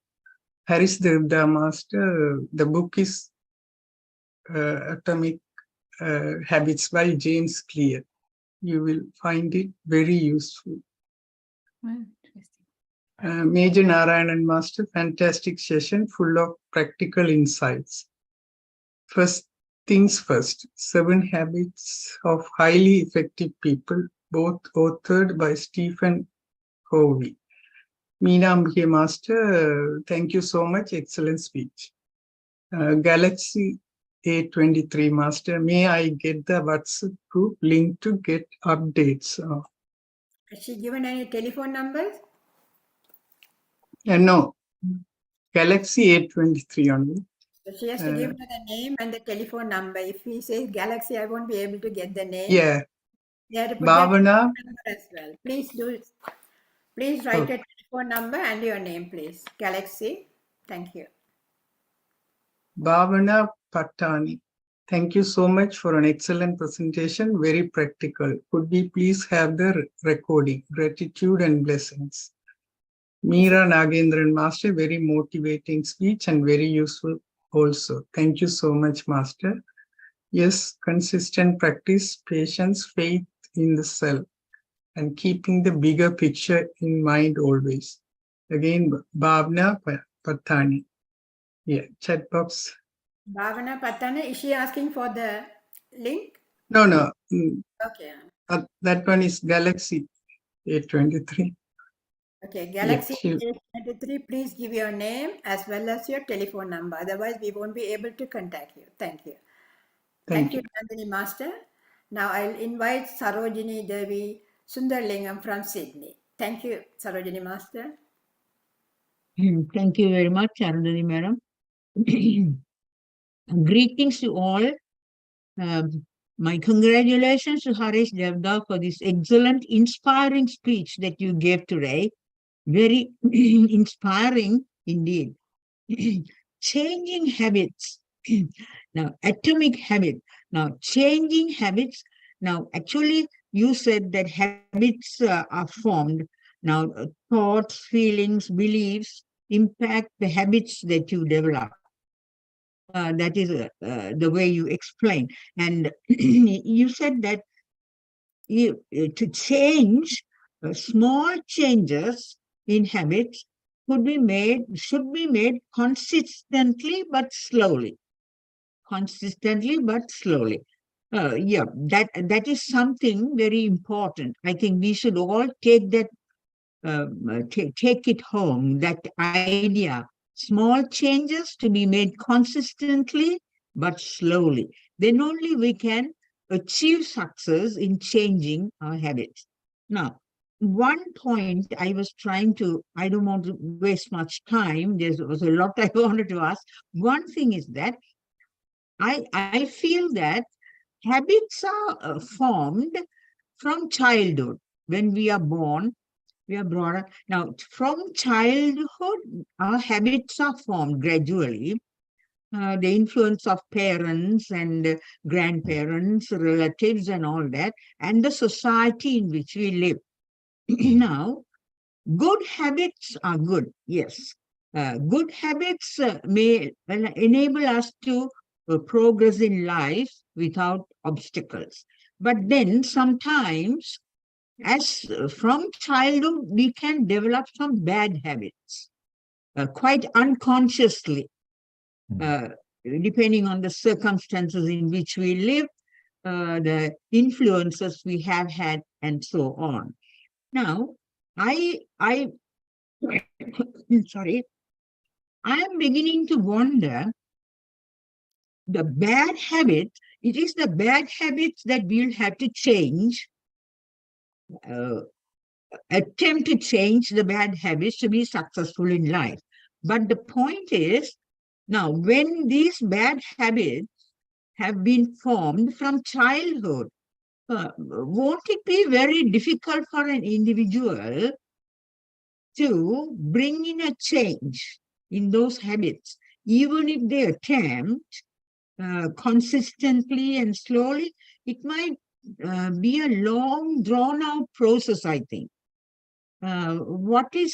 Harish Devda Master, the book is Atomic Habits by James Clear. You will find it very useful. Major Narayanan Master, fantastic session full of practical insights. First things first, 7 Habits of Highly Effective People, both authored by Stephen Covey. Meena Ambike Master, thank you so much, excellent speech. Galaxy A23 Master, may I get the WhatsApp group link to get updates? Has she given any telephone numbers? No, Galaxy A23 only. So she has to give her the name and the telephone number. If he says Galaxy, I won't be able to get the name. Yeah. You have to put Bhavana. that number as well. Please do it. Please write a telephone number and your name, please. Galaxy. Thank you. Bhavana Patani. Thank you so much for an excellent presentation. Very practical. Could we please have the recording? Gratitude and blessings. Meera Nagendran Master, very motivating speech and very useful also. Thank you so much, Master. Yes, consistent practice, patience, faith in the self, and keeping the bigger picture in mind always. Again, Bhavna Patani. Yeah, chat box. Bhavana Patana, is she asking for the link? No. Okay. That one is Galaxy A23. Okay, Galaxy Yeah, A23, please give your name as well as your telephone number. Otherwise, we won't be able to contact you. Thank you. Thank you, Nandini Master. Now I'll invite Sarojini Devi Sundarlingam from Sydney. Thank you, Sarojini Master. Thank you very much, Arundhati Madam. Greetings to all. My congratulations to Harish Devda for this excellent, inspiring speech that you gave today. Very inspiring indeed. Changing habits. Now, atomic habit. Now, changing habits. Now, actually, you said that habits are formed. Now, thoughts, feelings, beliefs impact the habits that you develop. That is the way you explain. And you said that to change small changes in habits should be made consistently but slowly. Consistently but slowly. Yeah, that is something very important. I think we should all take that, take it home, that idea. Small changes to be made consistently but slowly. Then only we can achieve success in changing our habits. Now, one point I was trying to, I don't want to waste much time. There was a lot I wanted to ask. One thing is that I feel that habits are formed from childhood. When we are born, we are brought up. Now, from childhood, our habits are formed gradually. The influence of parents and grandparents, relatives and all that, and the society in which we live. Now, good habits are good, yes. Good habits may enable us to progress in life without obstacles. But then sometimes, as from childhood, we can develop some bad habits, quite unconsciously, depending on the circumstances in which we live, the influences we have had, and so on. Now, sorry, I am beginning to wonder the bad habit. It is the bad habits that we'll have to change, attempt to change the bad habits to be successful in life. But the point is, now, when these bad habits have been formed from childhood, won't it be very difficult for an individual to bring in a change in those habits, even if they attempt consistently and slowly? It might be a long, drawn-out process, I think. What do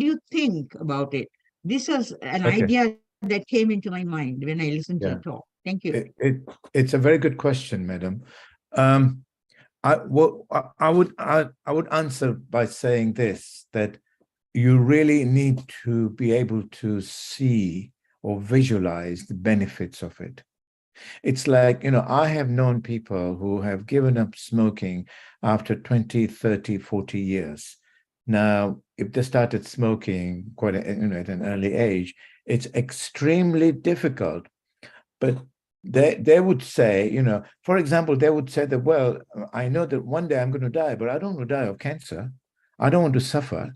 you think about it? This is an idea that came into my mind when I listened to the talk. Thank you. It's a very good question, madam. I would answer by saying this, that you really need to be able to see or visualize the benefits of it. It's like, I have known people who have given up smoking after 20, 30, 40 years. Now, if they started smoking quite at an early age, it's extremely difficult. But they would say, for example, they would say that, well, I know that one day I'm going to die, but I don't want to die of cancer. I don't want to suffer.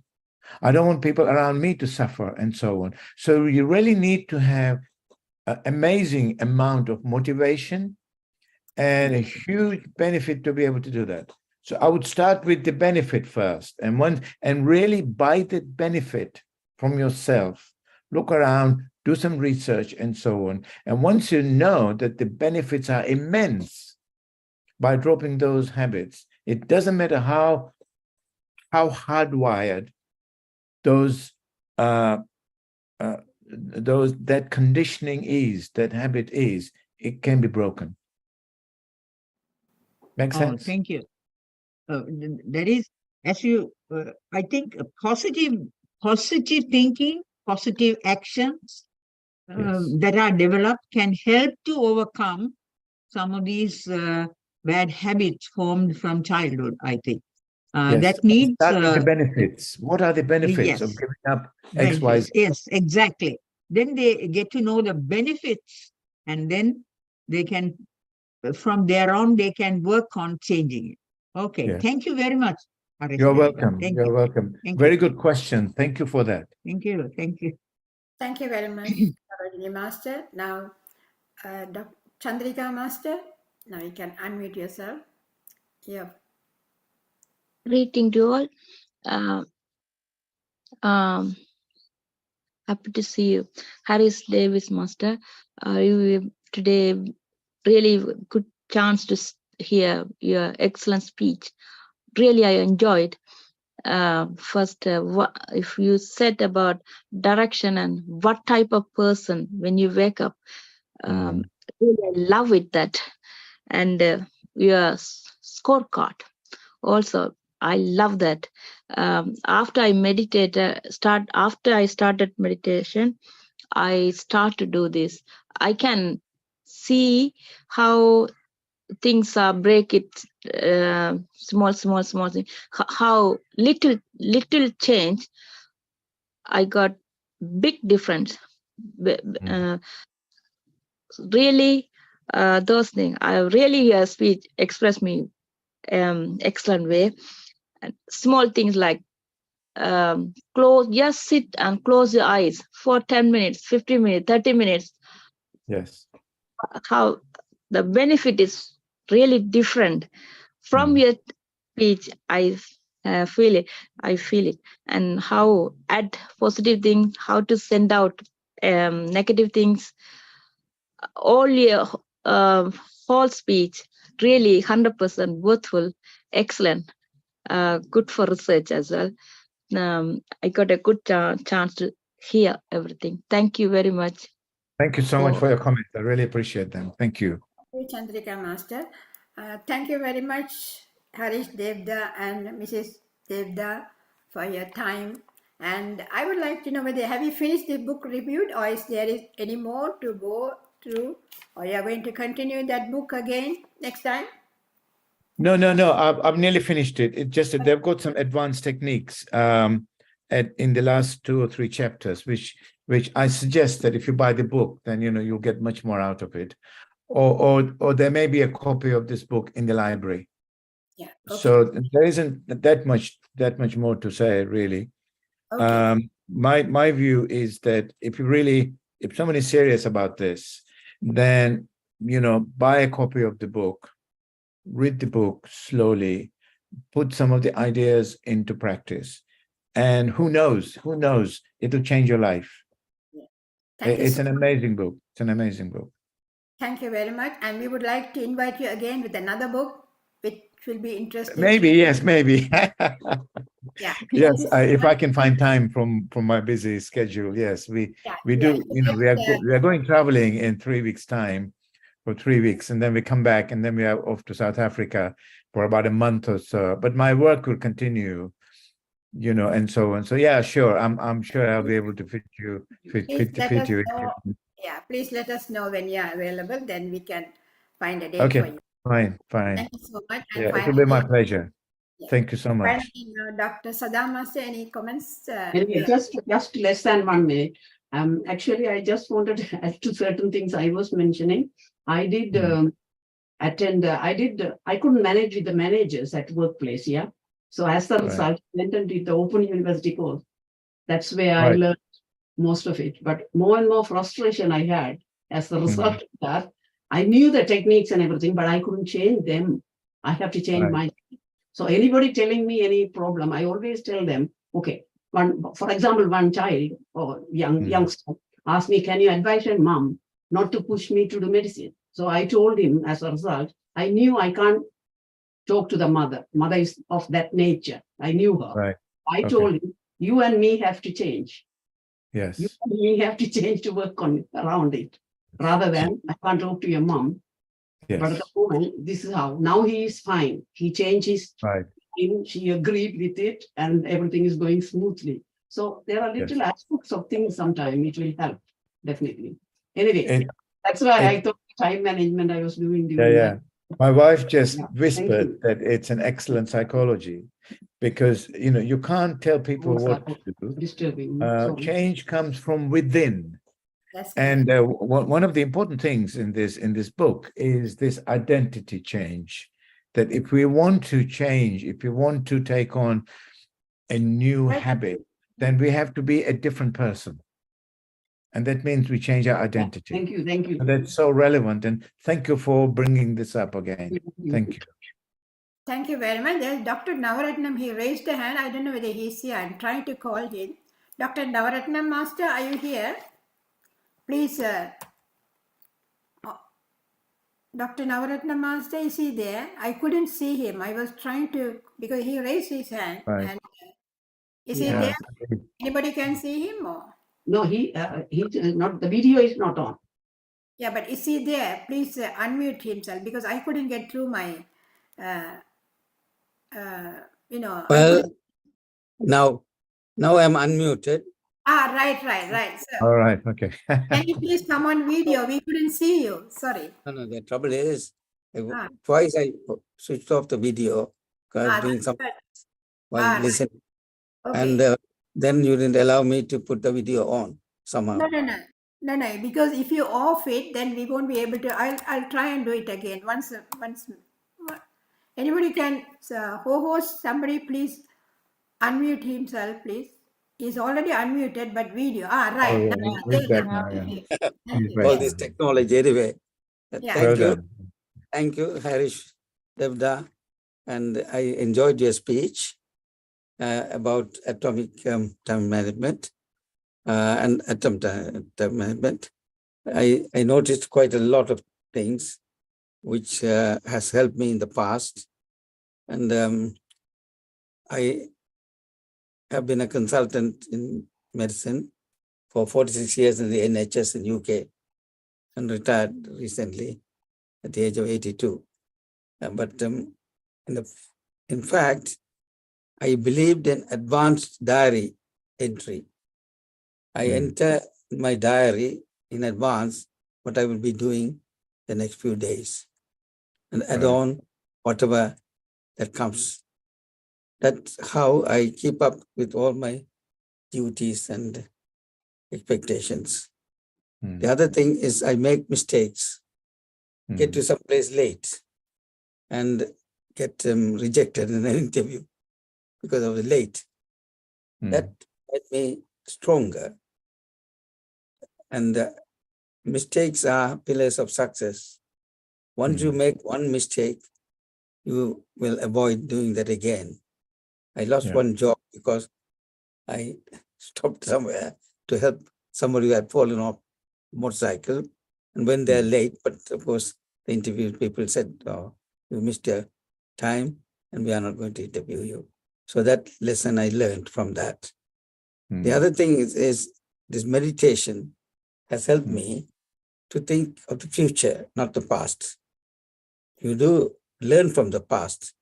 I don't want people around me to suffer, and so on. So you really need to have an amazing amount of motivation and a huge benefit to be able to do that. So I would start with the benefit first, and really buy the benefit from yourself. Look around, do some research, and so on. And once you know that the benefits are immense by dropping those habits, it doesn't matter how hardwired that conditioning is, that habit is, it can be broken. Makes sense? Thank you. That is, as you, I think, positive thinking, positive actions that are developed can help to overcome some of these bad habits formed from childhood, I think. That needs the benefits. What are the benefits of giving up X, Y, Z? Yes, exactly. Then they get to know the benefits, and then they can, from there on, they can work on changing it. Okay, Yes. Thank you very much. You're welcome. You're welcome. Very good question. Thank you for that. Thank you. Thank you. Thank you very much, Sarojini Master. Now, Dr. Chandrika Master, now you can unmute yourself. Yeah. Greeting to all. Happy to see you. Harris Davis Master. Today, really good chance to hear your excellent speech. Really, I enjoyed. First, if you said about direction and what type of person when you wake up, really I love it that. And your scorecard also, I love that. After I started meditation, I start to do this. I can see how things are break it small thing. How little change, I got big difference. Really, those things. I really your speech expressed me excellent way. And small things like just sit and close your eyes for 10 minutes, 15 minutes, 30 minutes. Yes. How the benefit is really different from your speech. I feel it, and how add positive things, how to send out negative things. All your whole speech really 100% worthwhile, excellent, good for research as well. I got a good chance to hear everything. Thank you very much. Thank you so much for your comments. I really appreciate them. Thank you. Chandrika Master. Thank you very much, Harish Devda and Mrs. Devda, for your time. And I would like to know whether have you finished the book reviewed, or is there any more to go through, or you are going to continue that book again next time? No. I've nearly finished it. It's just that they've got some advanced techniques in the last 2 or 3 chapters, which I suggest that if you buy the book, then you'll get much more out of it. Or there may be a copy of this book in the library. Yeah. Okay. So there isn't that much more to say, really. Okay. My view is that if someone is serious about this, then buy a copy of the book, read the book slowly, put some of the ideas into practice, and who knows, it'll change your life. Yeah. It's an amazing book. It's an amazing book. Thank you very much. And we would like to invite you again with another book, which will be interesting. Maybe, yes, maybe. Yeah. Yes, if I can find time from my busy schedule, yes, we do. We are going traveling in 3 weeks' time for 3 weeks, and then we come back, and then we are off to South Africa for about a month or so. But my work will continue, and so on. So yeah, sure, I'm sure I'll be able to fit you. Yeah, please let us know when you are available. Then we can find a date for you. Fine. Thank you so much. And Yeah, it will be my pleasure. Yeah. Thank you so much. Finally, Dr. Sadama, any comments? Just less than 1 minute. Actually, I just wanted to add to certain things I was mentioning. I did attend. I couldn't manage with the managers at workplace. Yeah. So as a result, I went and did the Open University course. That's where I learned most of it. But more and more frustration I had as a result of that. I knew the techniques and everything, but I couldn't change them. I have to change my. So anybody telling me any problem, I always tell them, okay, for example, one child or youngster asked me, can you advise your mom not to push me to do medicine? So I told him, as a result, I knew I can't talk to the mother. Mother is of that nature. I knew her. I told him, you and me have to change. Yes. You and me have to change to work on around it, rather than I can't talk to your mom. Yes. But at the moment, this is how. Now he is fine. He changed his mind. She agreed with it, and everything is going smoothly. So there are little aspects of things sometimes it will help, definitely. Anyway, that's why I thought time management I was doing. My wife just whispered that it's an excellent psychology, because you can't tell people what to do. Disturbing. Change comes from within. And one of the important things in this book is this identity change. That if we want to change, if we want to take on a new habit, then we have to be a different person. And that means we change our identity. Thank you. Thank you. And that's so relevant. And thank you for bringing this up again. Thank you. Thank you very much. There's Dr. Navaratnam. He raised a hand. I don't know whether he's here. I'm trying to call him. Dr. Navaratnam Master, are you here? Please, Dr. Navaratnam Master, is he there? I couldn't see him. I was trying to, because he raised his hand. And, is he there? Anybody can see him? Or? No, he not. The video is not on. Yeah, but is he there? Please unmute himself, because I couldn't get through my, Well, now I'm unmuted. Right. So, all right, okay. can you please come on video? We couldn't see you. Sorry. No, the trouble is, twice I switched off the video because I was doing something while listening. Okay. And then you didn't allow me to put the video on somehow. No, because if you off it, then we won't be able to. I'll try and do it again. Once. Anybody can, host, somebody please unmute himself, please. He's already unmuted, but video. Right. All this technology anyway. Thank you, Harish Devda. And I enjoyed your speech about atomic time management and atom time management. I noticed quite a lot of things which has helped me in the past. And I have been a consultant in medicine for 46 years in the NHS in UK and retired recently at the age of 82. But in fact, I believed in advanced diary entry. I enter my diary in advance what I will be doing the next few days and add on whatever that comes. That's how I keep up with all my duties and expectations. The other thing is I make mistakes, get to some place late and get rejected in an interview because I was late. That made me stronger. And mistakes are pillars of success. Once you make one mistake, you will avoid doing that again. I lost one job because I stopped somewhere to help somebody who had fallen off a motorcycle. And when they're late, but of course, the interview people said, oh, you missed your time and we are not going to interview you. So that lesson I learned from that. The other thing is this meditation has helped me to think of the future, not the past. You do learn from the past,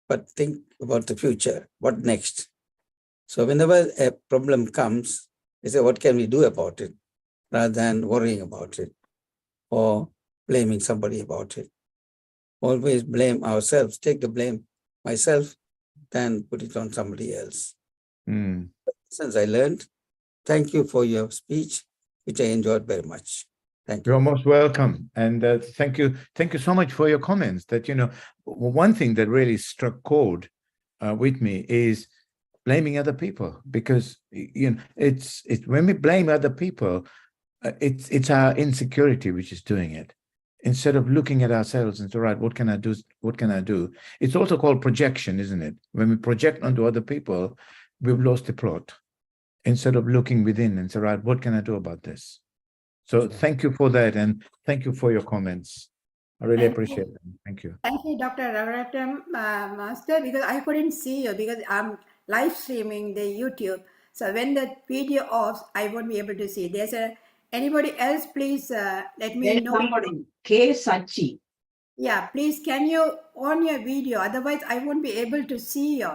but think about the future. What next? So whenever a problem comes, they say, what can we do about it? Rather than worrying about it or blaming somebody about it. Always blame ourselves, take the blame myself, then put it on somebody else. Since I learned, thank you for your speech, which I enjoyed very much. Thank you. You're most welcome. And thank you so much for your comments. That, one thing that really struck chord with me is blaming other people, because it's when we blame other people, it's our insecurity which is doing it. Instead of looking at ourselves and say, right, what can I do? What can I do? It's also called projection, isn't it? When we project onto other people, we've lost the plot. Instead of looking within and say, right, what can I do about this? So thank you for that, and thank you for your comments. I really appreciate them. Thank you. Thank you, Dr. Ravarattam, Master, because I couldn't see you because I'm live streaming the YouTube. So when the video off, I won't be able to see. There's anybody else, please let me There's know. somebody, K. Sachi. Yeah, please, can you on your video? Otherwise, I won't be able to see you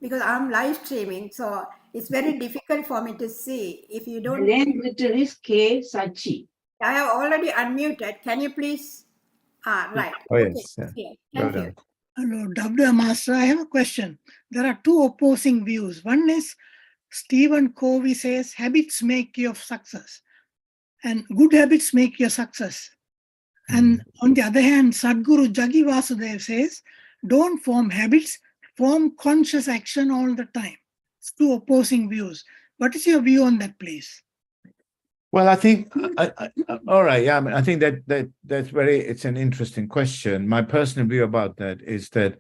because I'm live streaming. So it's very difficult for me to see. If you don't. The name written is K. Sachi. I have already unmuted. Can you please? Right. Oh, Okay. yes. Yeah. Yeah. Well Thank you. done. Hello, Dr. Master. I have a question. There are two opposing views. One is Stephen Covey says habits make you success, and good habits make you success. And on the other hand, Sadhguru Jagi Vasudev says, don't form habits, form conscious action all the time. It's two opposing views. What is your view on that, please? Well, I think, all right, yeah, I think that's it's an interesting question. My personal view about that is that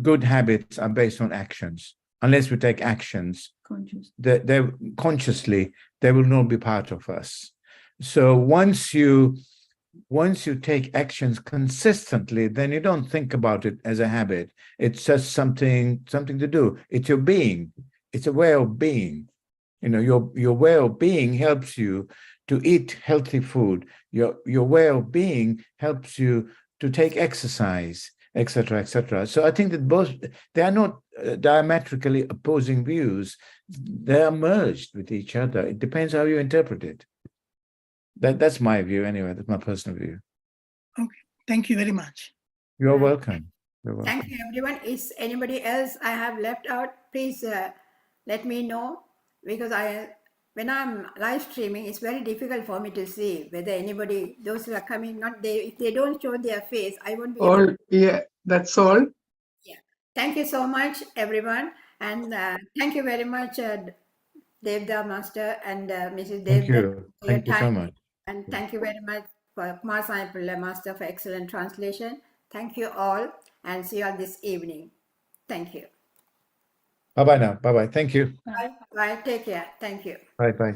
good habits are based on actions. Unless we take actions, consciously, they will not be part of us. So once you take actions consistently, then you don't think about it as a habit. It's just something to do. It's your being. It's a way of being. Your way of being helps you to eat healthy food. Your way of being helps you to take exercise, etc., etc. So I think that both, they are not diametrically opposing views. They are merged with each other. It depends how you interpret it. That's my view anyway. That's my personal view. Okay. Thank you very much. You're welcome. You're welcome. Thank you, everyone. Is anybody else I have left out? Please let me know, because when I'm live streaming, it's very difficult for me to see whether anybody, those who are coming, if they don't show their face, I won't be able to. Yeah, that's all. Yeah. Thank you so much, everyone. And thank you very much, Devda Master and Mrs. Thank Devda, you. for your Thank you time. so much. And thank you very much for Kumar Sahib Master for excellent translation. Thank you all, and see you all this evening. Thank you. Bye-bye now. Bye-bye. Thank you. Bye. Bye. Take care. Thank you. Bye-bye.